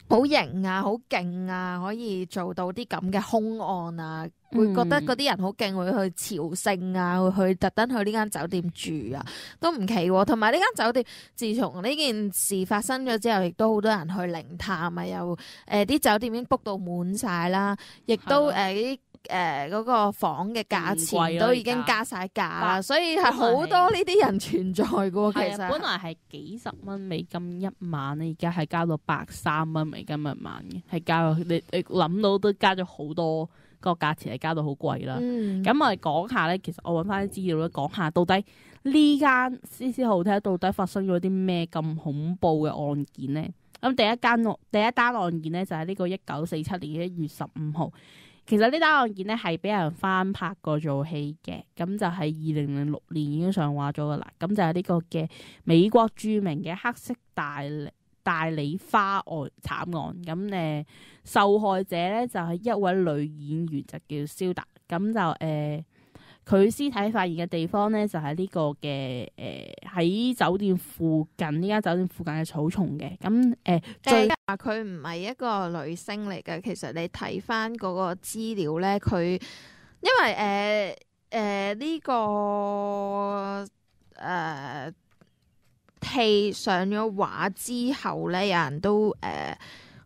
Speaker 1: 好型啊，好勁啊，可以做到啲咁嘅兇案啊，會覺得嗰啲人好勁，會去朝聖啊，會去特登去呢間酒店住啊，都唔奇喎。同埋呢間酒店，自從呢件事發生咗之後，亦都好多人去靈探啊，又啲酒店已經 book 到滿晒啦，亦都啲嗰個房嘅價錢都已經加晒價啦，所以係好多呢啲人存在嘅喎。其實
Speaker 2: 本來係幾十蚊美金一晚咧，而家係加到130蚊美金一晚嘅，係加你諗到都加咗好多，個價錢係加到好貴啦。咁我哋講下咧，其實我揾翻啲資料咧，講下到底呢間 CC Hotel 到底發生咗啲咩咁恐怖嘅案件咧？咁第一單案件咧就係呢個1947年1月15號。其實呢單案件咧係俾人翻拍過做戲嘅，咁就係2006年已經上畫咗噶啦。咁就係呢個嘅美國著名嘅黑色大理花案慘案。咁受害者咧就係一位女演員，就叫蕭達。咁就佢屍體發現嘅地方咧就係呢個嘅喺酒店附近，呢間酒店附近嘅草叢嘅。咁
Speaker 1: 最話佢唔係一個女星嚟嘅，其實你睇翻嗰個資料咧，佢因為呢個戲上咗畫之後咧，有人都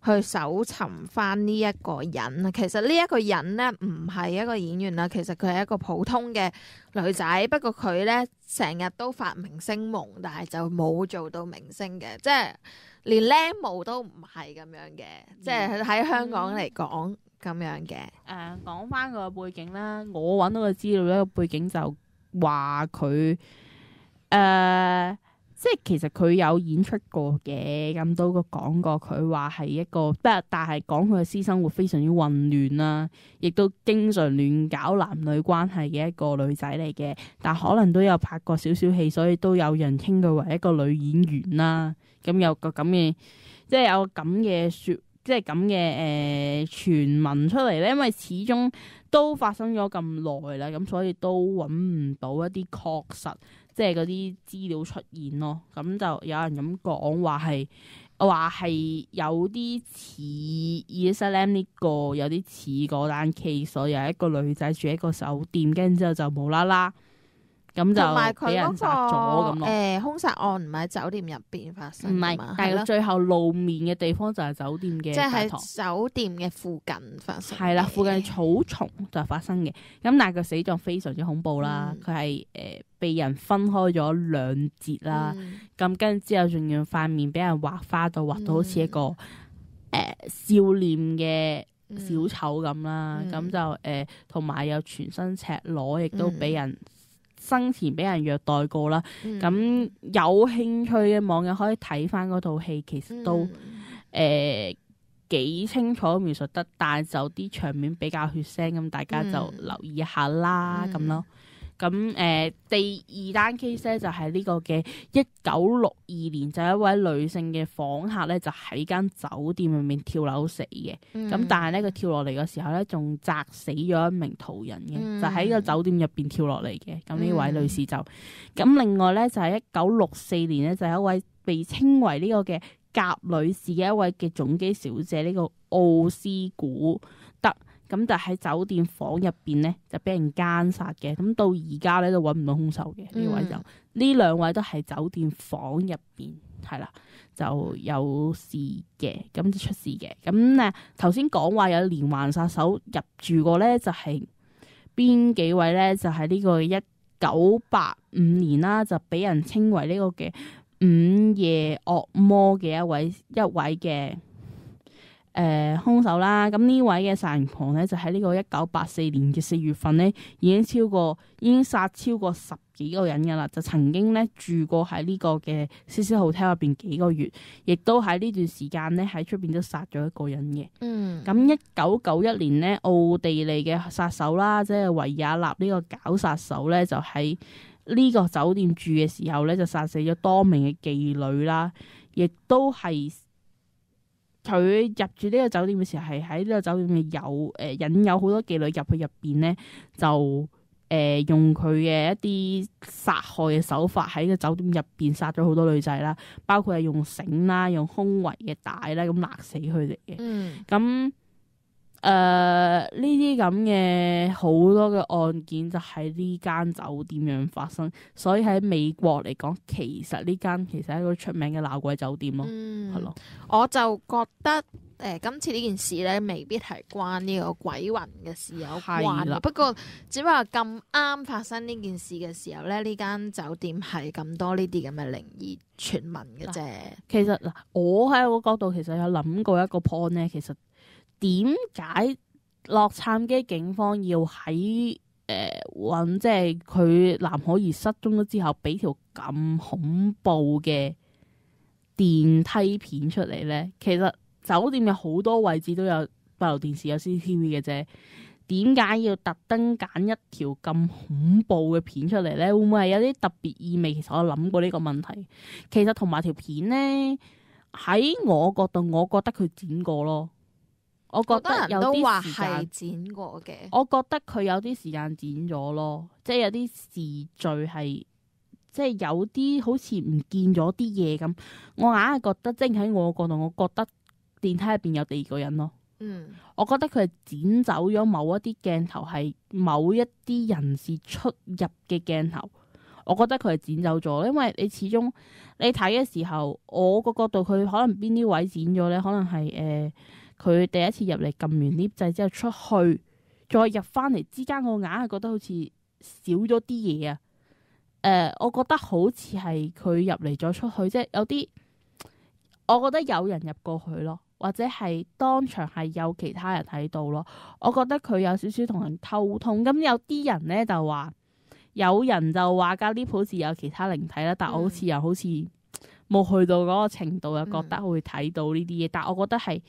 Speaker 1: 去搜尋翻呢一個人。其實呢一個人咧唔係一個演員啦，其實佢係一個普通嘅女仔，不過佢咧成日都發明星夢，但係就冇做到明星嘅，即係連靚模都唔係咁樣嘅，即係喺香港嚟講咁樣嘅。
Speaker 2: 講翻個背景啦，我揾到個資料咧，個背景就話佢即係其實佢有演出過嘅，咁都講過佢話係一個，但係講佢嘅私生活非常之混亂啦，亦都經常亂搞男女關係嘅一個女仔嚟嘅。但可能都有拍過少少戲，所以都有人稱佢為一個女演員啦。咁有個咁嘅，即係有咁嘅即係咁嘅傳聞出嚟咧。因為始終都發生咗咁耐啦，咁所以都揾唔到一啲確實，即係嗰啲資料出現咯。咁就有人咁講話係有啲似伊莎蘭呢個，有啲似嗰單 case，所以有一個女仔住喺一個酒店，跟住之後就無啦啦咁就俾人殺咗咁咯。
Speaker 1: 兇殺案唔係喺酒店入邊發生，
Speaker 2: 唔係，但係佢最後露面嘅地方就係酒店嘅，
Speaker 1: 即係喺酒店嘅附近發生。
Speaker 2: 係啦，附近草叢就發生嘅。咁但係佢死狀非常之恐怖啦，佢係被人分開咗2截啦。咁跟住之後仲要塊面俾人畫花到畫到好似一個笑臉嘅小丑咁啦。咁就同埋有全身赤裸，亦都俾人生前俾人虐待過啦。咁有興趣嘅網友可以睇翻嗰套戲，其實都幾清楚描述得，但係就啲場面比較血腥，咁大家就留意一下啦咁咯。咁第二單 case 咧就係呢個嘅1962年，就一位女性嘅訪客咧就喺間酒店入面跳樓死嘅。咁但係咧佢跳落嚟嘅時候咧仲砸死咗一名途人嘅，就喺個酒店入邊跳落嚟嘅。咁呢位女士就咁另外咧就係1964年咧就有一位被稱為呢個嘅甲女士嘅一位嘅總機小姐，呢個奧斯古德。咁就喺酒店房入邊咧，就俾人姦殺嘅。咁到而家咧都揾唔到兇手嘅。呢位就呢2位都係酒店房入邊係啦，就有事嘅，咁就出事嘅。咁頭先講話有連環殺手入住過咧，就係邊幾位咧？就係呢個1985年啦，就俾人稱為呢個嘅午夜惡魔嘅一位嘅兇手啦。咁呢位嘅殺人狂咧，就喺呢個1984年嘅4月份咧，已經殺超過10幾個人噶啦，就曾經咧住過喺呢個嘅 CC Hotel 入邊幾個月，亦都喺呢段時間咧喺出邊都殺咗一個人嘅。咁1991年咧，奧地利嘅殺手啦，即係維也納呢個絞殺手咧，就喺呢個酒店住嘅時候咧，就殺死咗多名嘅妓女啦，亦都係。佢入住呢個酒店嘅時候，係喺呢個酒店嘅引誘好多妓女入去入邊咧，就用佢嘅一啲殺害嘅手法喺個酒店入邊殺咗好多女仔啦，包括係用繩啦、用胸圍嘅帶啦，咁勒死佢哋嘅。咁呢啲咁嘅好多嘅案件就喺呢間酒店樣發生，所以喺美國嚟講，其實呢間其實係一個出名嘅鬧鬼酒店咯，係咯。
Speaker 1: 我就覺得今次呢件事咧，未必係關呢個鬼魂嘅事有關
Speaker 2: 係啦。
Speaker 1: 不過只不過咁啱發生呢件事嘅時候咧，呢間酒店係咁多呢啲咁嘅靈異傳聞嘅啫。
Speaker 2: 其實嗱，我喺我個角度其實有諗過一個 point 咧，其實點解洛杉磯警方要喺揾即係佢藍可兒失蹤咗之後，俾條咁恐怖嘅電梯片出嚟咧？其實酒店有好多位置都有閉路電視、有 CCTV 嘅啫。點解要特登揀一條咁恐怖嘅片出嚟咧？會唔會係有啲特別意味？其實我諗過呢個問題。其實同埋條片咧，喺我角度，我覺得佢剪過咯。我覺得有啲時間
Speaker 1: 剪過嘅。
Speaker 2: 我覺得佢有啲時間剪咗咯，即係有啲時序係，即係有啲好似唔見咗啲嘢咁。我硬係覺得，即係喺我角度，我覺得電梯入邊有第二個人咯。我覺得佢係剪走咗某一啲鏡頭，係某一啲人士出入嘅鏡頭。我覺得佢係剪走咗，因為你始終你睇嘅時候，我個角度佢可能邊啲位剪咗咧，可能係佢第一次入嚟撳完 lift 掣之後出去，再入翻嚟之間，我硬係覺得好似少咗啲嘢啊！我覺得好似係佢入嚟咗出去，即係有啲，我覺得有人入過去咯，或者係當場係有其他人喺度咯。我覺得佢有少少同人溝通。咁有啲人咧就話，有人就話架 lift 好似有其他靈體啦，但我好似又好似冇去到嗰個程度，又覺得會睇到呢啲嘢。但我覺得係。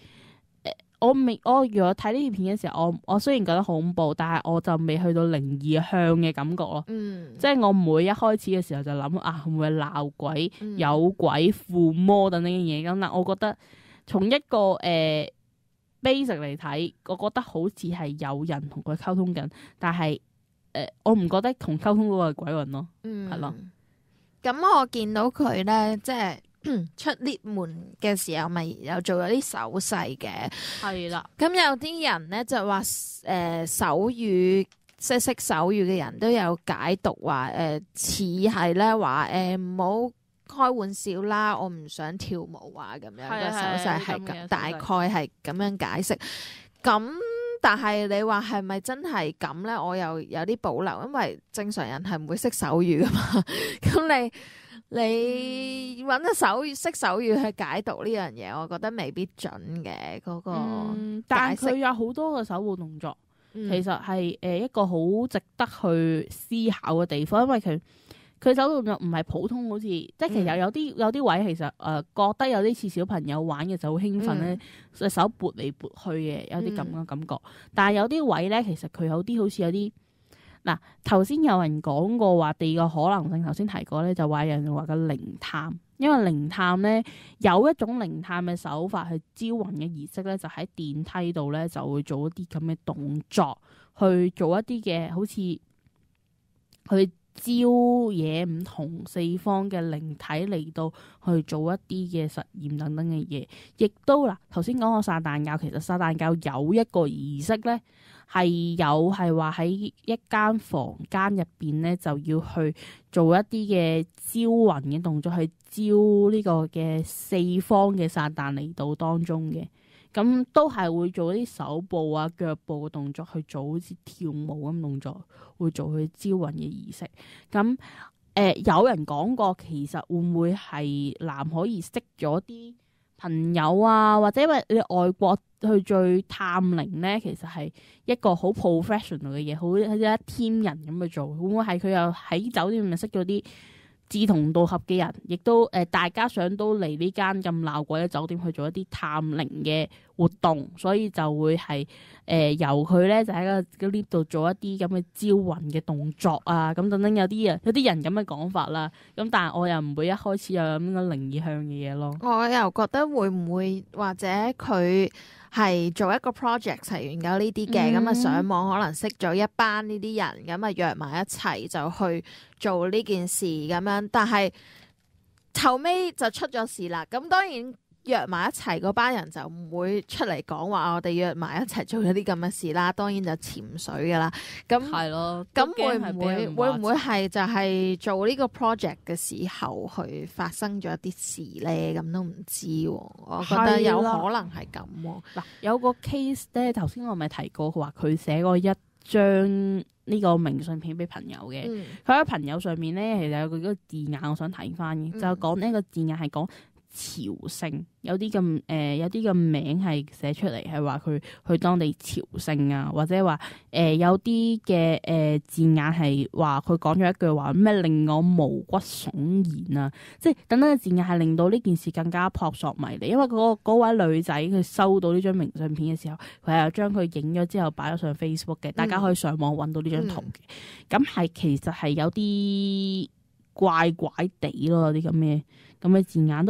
Speaker 2: 我如果睇呢條片嘅時候，我雖然覺得恐怖，但係我就未去到靈異向嘅感覺咯。即係我唔會一開始嘅時候就諗啊，會唔會鬧鬼、有鬼、附魔等等嘅嘢咁。但我覺得從一個basic 嚟睇，我覺得好似係有人同佢溝通緊，但係我唔覺得同溝通嗰個係鬼魂咯，係咯。
Speaker 1: 咁我見到佢咧，即係。出 lift 門嘅時候，咪有做咗啲手勢嘅，
Speaker 2: 係啦。
Speaker 1: 咁有啲人咧就話，手語即係識手語嘅人都有解讀話，似係咧話，唔好開玩笑啦，我唔想跳舞啊，咁樣個手勢係咁，大概係咁樣解釋。咁但係你話係咪真係咁咧？我又有啲保留，因為正常人係唔會識手語噶嘛。咁你揾個識手語去解讀呢樣嘢，我覺得未必準嘅嗰個。
Speaker 2: 但係佢有好多個手部動作，其實係一個好值得去思考嘅地方，因為佢手部動作唔係普通，好似即係其實有啲位其實覺得有啲似小朋友玩嘅就好興奮咧，隻手撥嚟撥去嘅，有啲咁嘅感覺。但係有啲位咧，其實佢有啲好似有啲。嗱，頭先有人講過話第二個可能性，頭先提過咧，就話有人話個靈探，因為靈探咧有一種靈探嘅手法去招魂嘅儀式咧，就喺電梯度咧就會做一啲咁嘅動作，去做一啲嘅好似去招惹唔同四方嘅靈體嚟到去做一啲嘅實驗等等嘅嘢，亦都嗱頭先講過撒旦教，其實撒旦教有一個儀式咧。係話喺一間房間入邊咧，就要去做一啲嘅招魂嘅動作，去招呢個嘅四方嘅撒旦嚟到當中嘅。咁都係會做啲手部啊、腳部嘅動作去做，好似跳舞咁動作，會做佢招魂嘅儀式。咁有人講過，其實會唔會係藍可兒識咗啲朋友啊，或者因為你外國去做探靈咧，其實係一個好 professional 嘅嘢，好似一 team 人咁去做。會唔會係佢又喺酒店入面識咗啲志同道合嘅人，亦都大家想都嚟呢間咁鬧鬼嘅酒店去做一啲探靈嘅活動，所以就會係由佢咧就喺個 lift 度做一啲咁嘅招魂嘅動作啊，咁等等有啲人咁嘅講法啦。咁但係我又唔會一開始有咁嘅靈異向嘅嘢咯。我
Speaker 1: 又覺得會唔會或者佢係做一個 project 係研究呢啲嘅，咁啊上網可能識咗一班呢啲人，咁啊約埋一齊就去做呢件事咁樣，但係後尾就出咗事啦。咁當然約埋一齊嗰班人就唔會出嚟講話我哋約埋一齊做咗啲咁嘅事啦，當然就潛水噶啦。咁
Speaker 2: 係咯，
Speaker 1: 咁會唔會係就係做呢個 project 嘅時候去發生咗一啲事咧？咁都唔知喎，我覺得有可能係咁喎。
Speaker 2: 嗱，有個 case 咧，頭先我咪提過，佢話佢寫過一張呢個明信片俾朋友嘅。佢喺朋友上面咧，其實有個字眼，我想睇翻嘅，就講呢個字眼係講朝聖，有啲嘅名係寫出嚟，係話佢去當地朝聖啊，或者話有啲嘅字眼係話佢講咗一句話咩令我毛骨悚然啊，即係等等嘅字眼係令到呢件事更加撲朔迷離。因為嗰位女仔佢收到呢張明信片嘅時候，佢係將佢影咗之後擺咗上 Facebook 嘅，大家可以上網揾到呢張圖嘅。咁係其實係有啲怪怪地咯，啲咁嘅字眼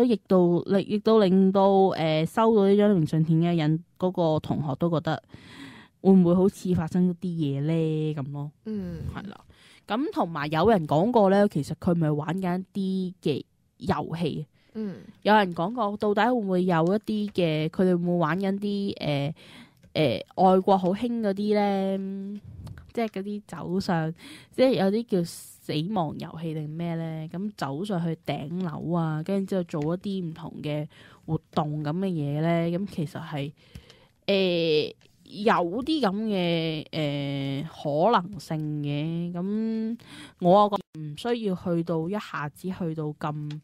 Speaker 2: 亦都令到收到呢張明信片嘅人嗰個同學都覺得會唔會好似發生咗啲嘢咧咁咯？係啦。咁同埋有人講過咧，其實佢咪玩緊一啲嘅遊戲。有人講過，到底會唔會有一啲嘅佢哋會唔會玩緊啲外國好興嗰啲咧？即係嗰啲走上，即係有啲叫死亡遊戲定咩咧？咁走上去頂樓啊，跟住之後做一啲唔同嘅活動咁嘅嘢咧，咁其實係有啲咁嘅可能性嘅。咁我覺得唔需要去到一下子去到咁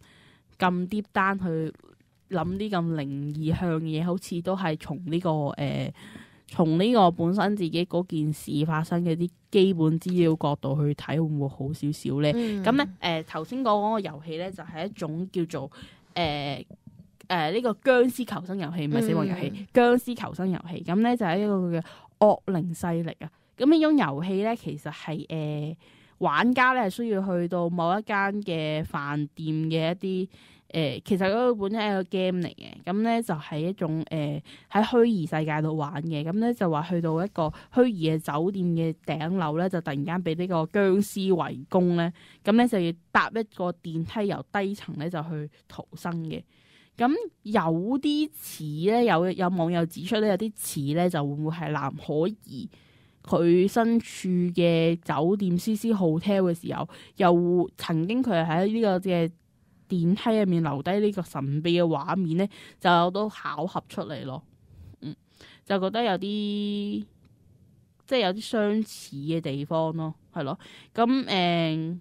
Speaker 2: deep down 去諗啲咁靈異向嘅嘢，好似都係從呢個本身自己嗰件事發生嘅啲基本資料角度去睇，會唔會好少少咧？咁咧頭先講嗰個遊戲咧，就係一種叫做呢個僵屍求生遊戲，唔係死亡遊戲，僵屍求生遊戲。咁咧就係一個叫惡靈勢力啊。咁呢種遊戲咧，其實係玩家咧係需要去到某一間嘅飯店嘅一啲。其實嗰個本身係一個 game 嚟嘅，咁咧就係一種喺虛擬世界度玩嘅，咁咧就話去到一個虛擬嘅酒店嘅頂樓咧，就突然間俾呢個僵屍圍攻咧，咁咧就要搭一個電梯由低層咧就去逃生嘅。咁有啲似咧，有網友指出咧，有啲似咧就會唔會係藍可兒佢身處嘅酒店 CC Hotel 嘅時候，又曾經佢係喺呢個嘅電梯入面留低呢個神秘嘅畫面咧，就有都巧合出嚟咯。就覺得有啲即係有啲相似嘅地方咯，係咯。咁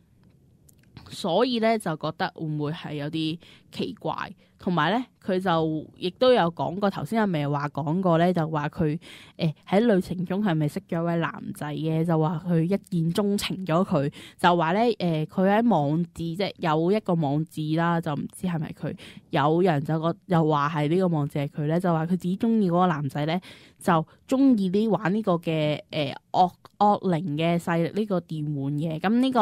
Speaker 2: 所以咧就覺得會唔會係有啲奇怪，同埋咧佢就亦都有講過，頭先阿咪話講過咧，就話佢喺旅程中係咪識咗一位男仔嘅，就話佢一見鍾情咗佢，就話咧佢喺網誌即係有一個網誌啦，就唔知係咪佢，有人就又話係呢個網誌係佢咧，就話佢自己中意嗰個男仔咧，就中意啲玩呢個嘅惡靈嘅勢力呢個電玩嘅。咁呢個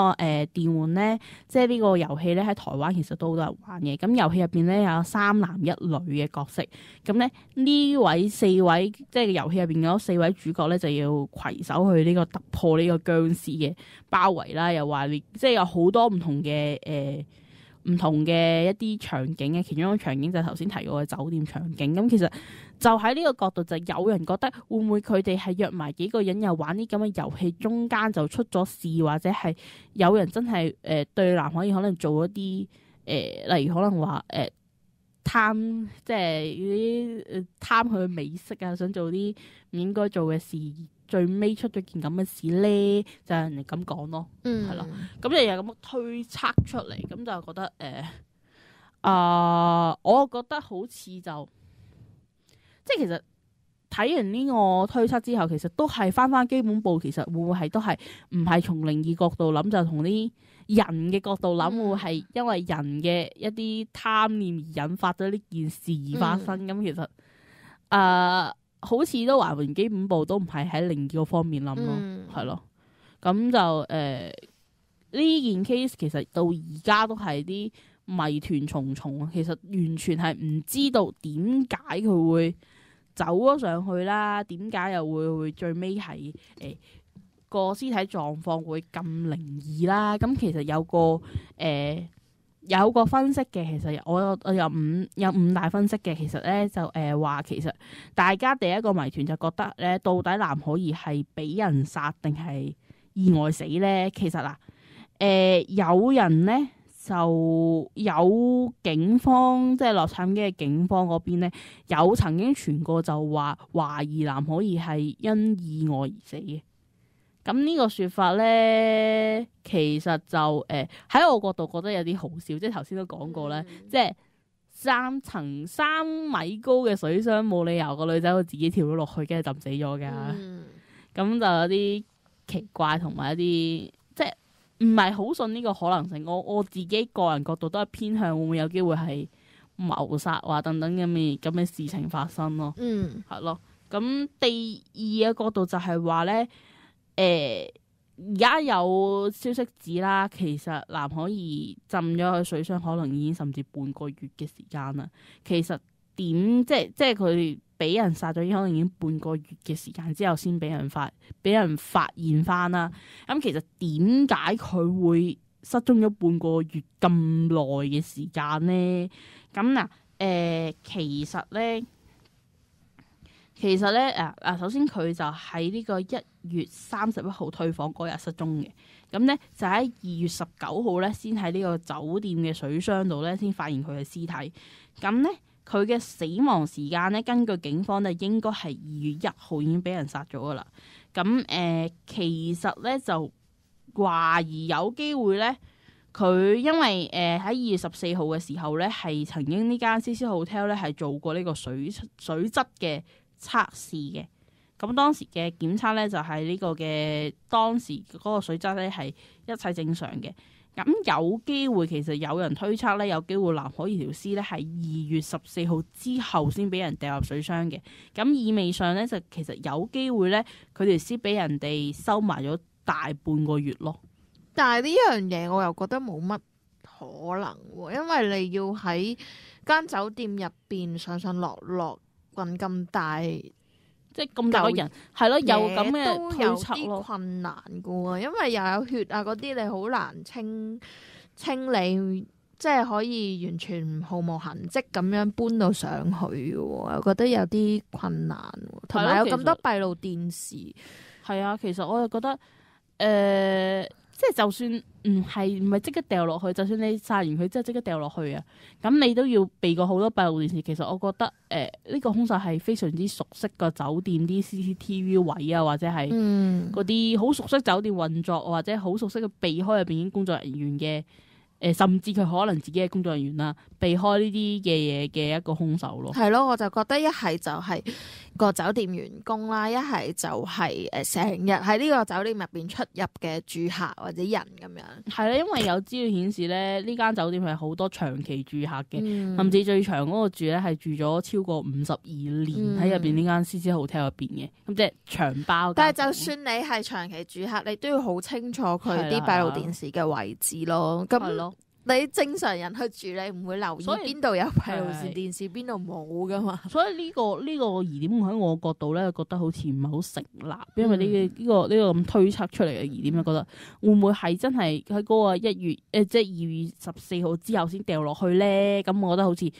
Speaker 2: 電玩咧，即係呢個遊戲咧喺台灣其實都好多人玩嘅。咁遊戲入邊咧有3男1女嘅角色，咁咧呢位4位即係遊戲入邊嗰4位主角咧就要攜手去呢個突破呢個僵屍嘅包圍啦。又話即係有好多唔同嘅一啲場景嘅，其中一個場景就係頭先提過嘅酒店場景。咁其實就喺呢個角度，就有人覺得會唔會佢哋係約埋幾個人又玩啲咁嘅遊戲，中間就出咗事，或者係有人真係對藍可兒可能做一啲例如可能話貪，即係啲貪佢美色啊，想做啲唔應該做嘅事，最尾出咗件咁嘅事咧，就係人哋咁講咯，係咯。咁你又咁推測出嚟，咁就覺得我覺得好似就即係其實睇完呢個推測之後，其實都係翻基本步，其實會唔會係都係唔係從靈異角度諗，就同啲人嘅角度諗，會唔會係因為人嘅一啲貪念而引發咗呢件事而發生？咁其實好似都還原基本步，都唔係喺靈異嗰方面諗咯，係咯。咁就呢件 case 其實到而家都係啲謎團重重啊！其實完全係唔知道點解佢會走咗上去啦，點解又會最尾係個屍體狀況會咁靈異啦？咁其實有個有個分析嘅，其實我有五大分析嘅，其實咧就話其實大家第一個謎團就覺得咧，到底藍可兒係俾人殺定係意外死咧？其實有人咧就有警方即係洛杉磯嘅警方嗰邊咧，有曾經傳過就話懷疑藍可兒係因意外而死嘅。咁呢個說法咧，其實就喺我角度覺得有啲好笑，即係頭先都講過咧，即係3米高嘅水箱，冇理由個女仔會自己跳咗落去，跟住浸死咗噶。咁就有啲奇怪，同埋一啲即係唔係好信呢個可能性。我自己個人角度都係偏向會唔會有機會係謀殺或等等咁嘅事情發生咯。係咯。咁第二個角度就係話咧。而家有消息指啦，其實藍可兒浸咗去水箱，可能已經甚至半個月嘅時間啦。其實即係佢俾人殺咗，可能已經半個月嘅時間之後先俾人發現翻啦。咁其實點解佢會失蹤咗半個月咁耐嘅時間咧？咁其實咧，首先佢就喺呢個1月31號退房嗰日失蹤嘅，咁咧就喺2月19號咧，先喺呢個酒店嘅水箱度咧，先發現佢嘅屍體。咁咧，佢嘅死亡時間咧，根據警方咧，應該係2月1號已經俾人殺咗噶啦。咁其實咧就懷疑有機會咧，佢因為喺2月14號嘅時候咧，係曾經呢間 CC Hotel 咧係做過呢個水質嘅測試嘅。咁當時嘅檢測咧就係呢個嘅當時嗰個水質咧係一切正常嘅。咁有機會其實有人推測咧，有機會藍可兒條屍咧係2月14號之後先俾人掉入水箱嘅。咁意味上咧就其實有機會咧，佢條屍俾人哋收埋咗大半個月咯。
Speaker 1: 但係呢樣嘢我又覺得冇乜可能喎，因為你要喺間酒店入邊上上落落運咁大。
Speaker 2: 即係咁大個人，係咯，有咁嘅推測咯。都有啲
Speaker 1: 困難噶喎，因為又有血啊嗰啲，你好難清理，即係可以完全毫無痕跡咁樣搬到上去嘅喎。我覺得有啲困難，同埋有咁多閉路電視。
Speaker 2: 係啊，其實我就覺得即係就算唔係即刻掉落去，就算你殺完佢之後即刻掉落去啊，咁你都要避過好多閉路電視。其實我覺得呢個兇手係非常之熟悉個酒店啲 CCTV 位啊，或者係嗰啲好熟悉酒店運作，或者好熟悉嘅避開入邊啲工作人員嘅。甚至佢可能自己係工作人員啦，避開呢啲嘅嘢嘅一個兇手咯。係咯，
Speaker 1: 我就覺得一係就係個酒店員工啦，一係就係成日喺呢個酒店入邊出入嘅住客或者人咁樣。
Speaker 2: 係啦，因為有資料顯示咧，呢間酒店係好多長期住客嘅，甚至最長嗰個住咧係住咗超過52年喺入邊呢間 CC Hotel 入邊嘅，咁即係長包。
Speaker 1: 但係就算你係長期住客，你都要好清楚佢啲閉路電視嘅位置咯。咁你正常人去住，你唔會留意邊度有閉路電視，邊度冇噶嘛。所以
Speaker 2: 呢個疑點喺我角度咧，覺得好似唔係好成立，因為呢個咁推測出嚟嘅疑點，覺得會唔會係真係喺嗰個1月即係2月14號之後先掉落去咧？咁我覺得好似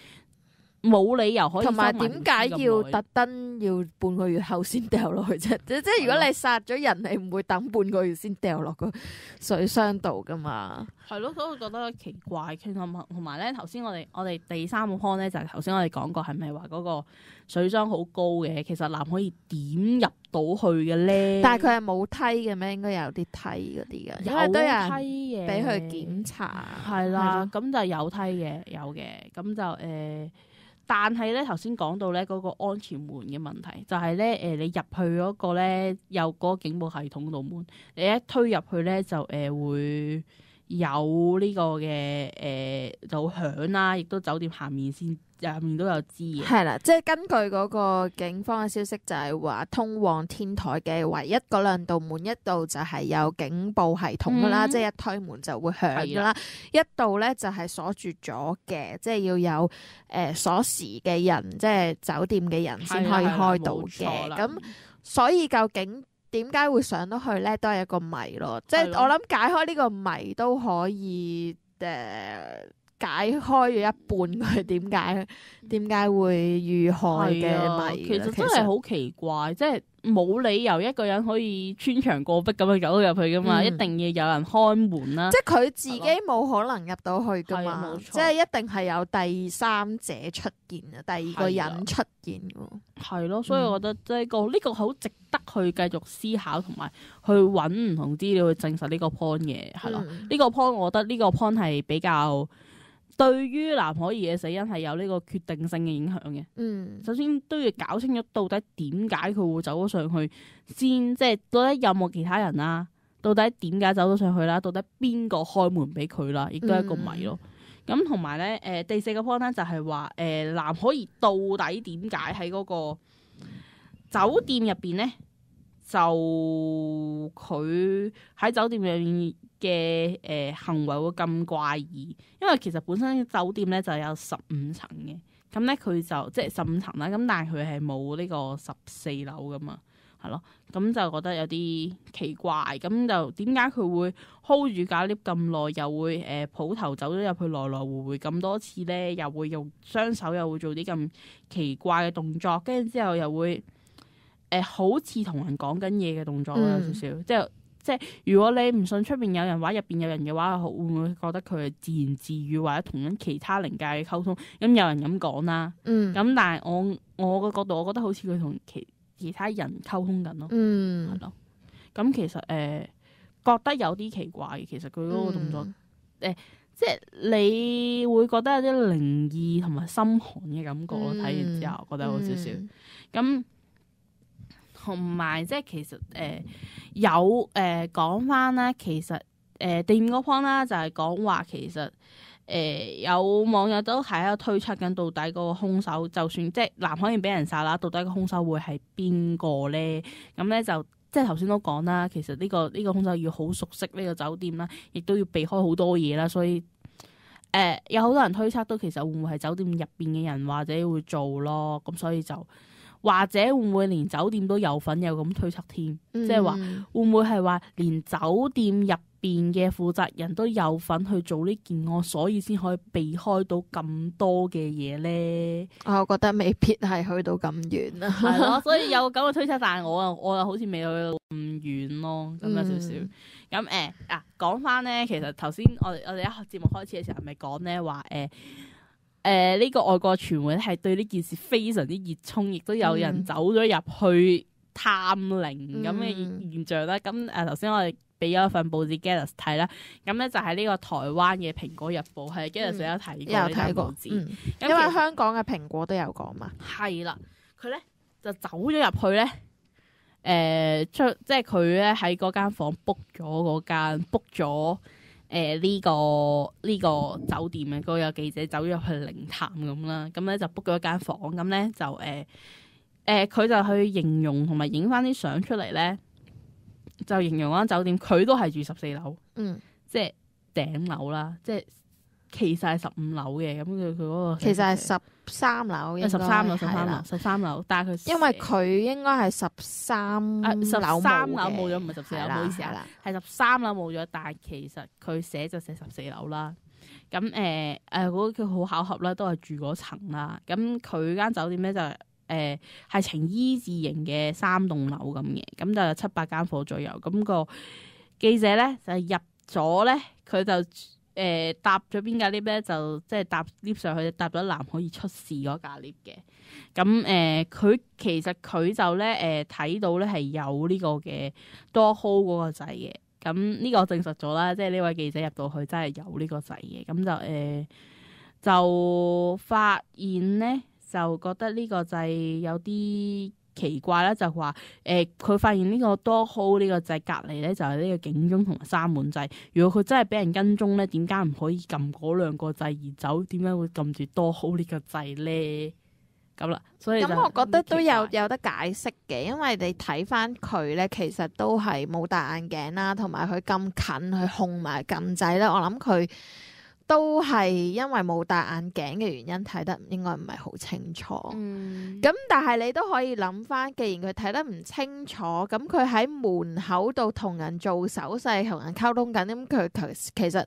Speaker 2: 冇理由可以。同埋點解
Speaker 1: 要特登要半個月後先掉落去啫？即係如果你殺咗人，你唔會等半個月先掉落個水箱度噶嘛？
Speaker 2: 係咯，所以我覺得奇怪。同埋咧，頭先我哋第三個 point 咧，就係頭先我哋講過，係咪話嗰個水箱好高嘅？其實藍可兒點入到去嘅咧？
Speaker 1: 但係佢係冇梯嘅咩？應該有啲梯嗰啲嘅，因為都有梯嘅，俾佢檢查。
Speaker 2: 係啦，咁就有梯嘅，有嘅，咁就但係咧，頭先講到咧嗰個安全門嘅問題，就係咧你入去嗰個咧有嗰個警報系統度門，你一推入去咧就會有呢個嘅就響啦，亦都酒店下面都有知嘅。
Speaker 1: 係啦，即係根據嗰個警方嘅消息，就係話通往天台嘅唯一嗰兩道門，一道就係有警報系統噶啦，即係一推門就會響噶啦；一道咧就係鎖住咗嘅，即係要有鎖匙嘅人，即係酒店嘅人先可以開到嘅。咁所以究竟點解會上到去咧，都係一個謎咯。即係我諗解開呢個謎都可以解開咗一半佢點解會遇害嘅謎。
Speaker 2: 其實真係好奇怪，即係冇理由一個人可以穿牆過壁咁樣走入去噶嘛，一定要有人開門啦。
Speaker 1: 即係佢自己冇可能入到去噶嘛，即係一定係有第三者出現啊，第二個人出現噶。
Speaker 2: 係咯，所以我覺得即係呢個好值得去繼續思考，同埋去揾唔同資料去證實呢個 point 嘅，係咯。呢個 point 我覺得呢個 point 係比較對於藍可兒嘅死因係有呢個決定性嘅影響嘅。首先都要搞清楚到底點解佢會走咗上去先，即係到底有冇其他人啦？到底點解走咗上去啦？到底邊個開門俾佢啦？亦都係一個謎咯。咁同埋咧，第四個 point 咧就係話，藍可兒到底點解喺嗰個酒店入邊咧？就佢喺酒店入邊嘅行為會咁怪異，因為其實本身酒店咧就有15層嘅，咁咧佢就即係15層啦，咁但係佢係冇呢個14樓噶嘛，係咯，咁就覺得有啲奇怪，咁就點解佢會 hold 住架 lift 咁耐，又會抱頭走咗入去來來回回咁多次咧，又會用雙手又會做啲咁奇怪嘅動作，跟住之後又會好似同人講緊嘢嘅動作咯，有少少，即係如果你唔信出邊有人話入邊有人嘅話，會唔會覺得佢係自言自語或者同緊其他靈界嘅溝通？咁有人咁講啦，咁但係我個角度，我覺得好似佢同其他人溝通緊咯，係咯。咁其實覺得有啲奇怪，其實佢嗰個動作即係你會覺得有啲靈異同埋心寒嘅感覺咯。睇完之後覺得好少少咁。同埋即係其實有講翻啦，其實第5個 point 啦，就係講話其實有網友都係喺度推測緊到底嗰個兇手，就算即係藍可兒俾人殺啦，到底個兇手會係邊個咧？咁咧就即係頭先都講啦，其實呢個兇手要好熟悉呢個酒店啦，亦都要避開好多嘢啦，所以有好多人推測都其實會唔會係酒店入邊嘅人或者會做咯，咁所以就。或者會唔會連酒店都有份有咁推測添？即係話會唔會係話連酒店入邊嘅負責人都有份去做呢件案，所以先可以避開到咁多嘅嘢咧？我覺得未必係去到咁遠啊。係咯，所以有咁嘅推測，但係我又好似未去到咁遠咯，咁有少少。咁講翻咧，其實頭先我哋一節目開始嘅時候係咪講咧話呢個外國傳媒係對呢件事非常之熱衷，亦都有人走咗入去探靈咁嘅現象啦。咁頭先我哋俾咗一份報紙 Gallus 睇啦，咁咧就係呢個台灣嘅《蘋果日報》係 Gallus 有睇過呢份報紙，因為香港嘅蘋果都有講嘛。係啦，佢咧就走咗入去咧，即係佢咧喺嗰間房 book 咗。呢個酒店嘅嗰個有記者走咗去靈探咁啦，咁咧就 book 咗一間房，咁咧就佢就去形容同埋影翻啲相出嚟咧，就形容嗰間酒店佢都係住14樓，即係頂樓啦，即係其實係15樓嘅，咁佢嗰個其實係13樓，13樓，但係佢因為佢應該係13樓冇咗，唔係14樓，唔好意思啊，係13樓冇咗，但係其實佢寫14樓啦。咁嗰個好巧合啦，都係住嗰層啦。咁佢間酒店咧就係呈 E 字形嘅3棟樓咁嘅，咁就有7-8間房左右。咁個記者咧就入咗咧，佢就搭咗邊架 lift 咧，就即係搭 lift 上去，搭咗藍可兒出事嗰架 lift 嘅。咁佢其實佢就咧睇到咧係有呢個嘅 door hold 嗰個掣嘅。咁呢個證實咗啦，即係呢位記者入到去真係有呢個掣嘅。咁就發現咧，就覺得呢個掣有啲奇怪啦，就話佢發現呢個 door hold 呢個掣隔離咧就係呢個警鐘同埋閂門掣。如果佢真係俾人跟蹤咧，點解唔可以撳嗰兩個掣而走？點解會撳住 door hold 呢個掣咧？咁啦，所以咁我覺得都有得解釋嘅，因為你睇翻佢咧，其實都係冇戴眼鏡啦，同埋佢咁近去控埋撳掣咧，我諗佢都係因為冇戴眼鏡嘅原因睇得應該唔係好清楚。咁但係你都可以諗翻，既然佢睇得唔清楚，咁佢喺門口度同人做手勢、同人溝通緊，咁佢其實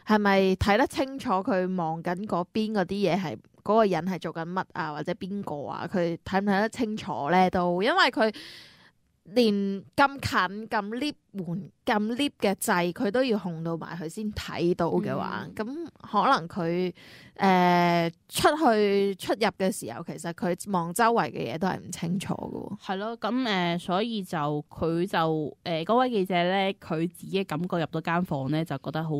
Speaker 1: 係咪睇得清楚佢望緊嗰邊嗰啲嘢係嗰個人係做緊乜啊，或者邊個啊？佢睇唔睇得清楚咧？都因為佢連咁近撳 lift 門撳 lift 嘅掣，佢都要控到埋佢先睇到嘅話，咁可能佢出入嘅時候，其實佢望周圍嘅嘢都係唔清楚嘅。
Speaker 2: 係咯，咁所以就佢就嗰位記者咧，佢自己感覺入到間房咧，就覺得好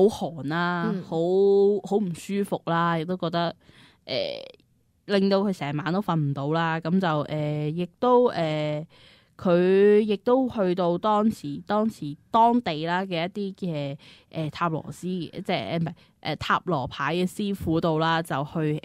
Speaker 2: 寒啦，好唔舒服啦，亦都覺得令到佢成晚都瞓唔到啦。咁就亦都佢亦都去到當地啦嘅一啲嘅塔羅師，即係唔係塔羅牌嘅師傅度啦，就去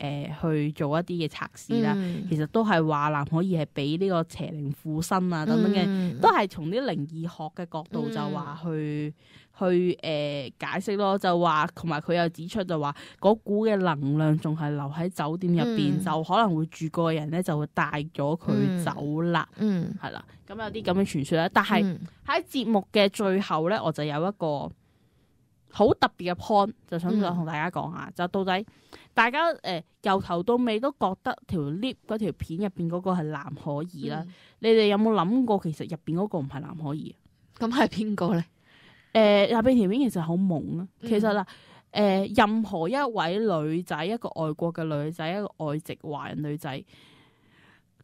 Speaker 2: 做一啲嘅測試啦。其實都係話藍可兒係俾呢個邪靈附身啊等等嘅，都係從啲靈異學嘅角度就話去解釋咯，就話同埋佢又指出就話嗰股嘅能量仲係留喺酒店入邊，就可能會住過嘅人咧就會帶咗佢走啦，係啦，咁有啲咁嘅傳說啦。但係喺節目嘅最後咧，我就有一個好特別嘅 point， 就想同大家講下，就到底大家由頭到尾都覺得條 lift 嗰條片入邊嗰個係藍可兒啦，你哋有冇諗過其實入邊嗰個唔係藍可兒？
Speaker 1: 咁係邊個咧？
Speaker 2: 入邊條片其實好懵啊！其實啦，任何一位女仔，一個外國嘅女仔，一個外籍華人女仔，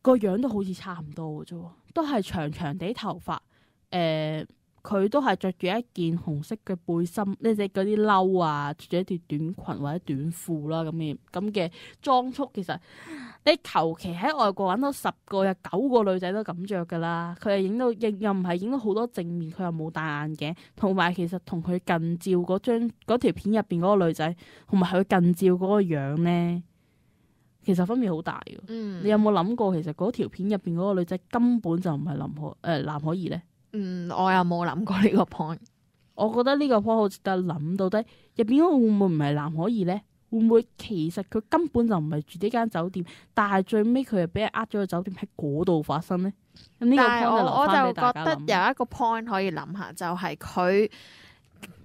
Speaker 2: 個樣都好似差唔多嘅啫，都係長長地頭髮，佢都係着住一件紅色嘅背心，呢隻嗰啲褸啊，着住一條短裙或者短褲啦，咁嘅裝束，其實你求其喺外國揾到10個有9個女仔都咁着噶啦。佢又又唔係影到好多正面，佢又冇戴眼鏡，同埋其實同佢近照嗰條片入邊嗰個女仔，同埋佢近照嗰個樣咧，其實分別好大嘅。你有冇諗過，其實嗰條片入邊嗰個女仔根本就唔係藍可兒咧？
Speaker 1: 我又冇諗過呢個 point。
Speaker 2: 我覺得呢個 point 好值得諗，到底入邊嗰個會唔會唔係藍可兒咧？會唔會其實佢根本就唔係住呢間酒店，但係最尾佢又俾人呃咗個酒店喺嗰度發生咧？咁呢個 point 就留翻俾大家諗。我就覺得有一個 point 可以諗下，就係佢。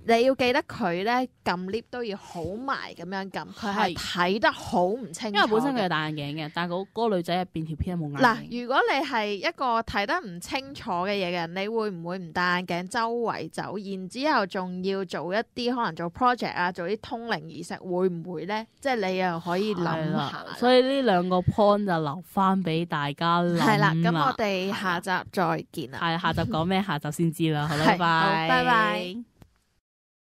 Speaker 2: 你要記得佢咧撳 lift 都要好埋咁樣撳，佢係睇得好唔清楚。因為本身佢係戴眼鏡嘅，但係嗰個女仔入邊條片冇眼鏡。嗱，如果你係一個睇得唔清楚嘅嘢嘅人，你會唔會唔戴眼鏡周圍走？然之後仲要做一啲可能做 project 啊，做啲通靈儀式，會唔會咧？即係你又可以諗下。所以呢兩個 point 就留翻俾大家諗。係啦，咁我哋下集再見啦。係下集講咩？下集先知啦。好啦，拜拜。拜拜。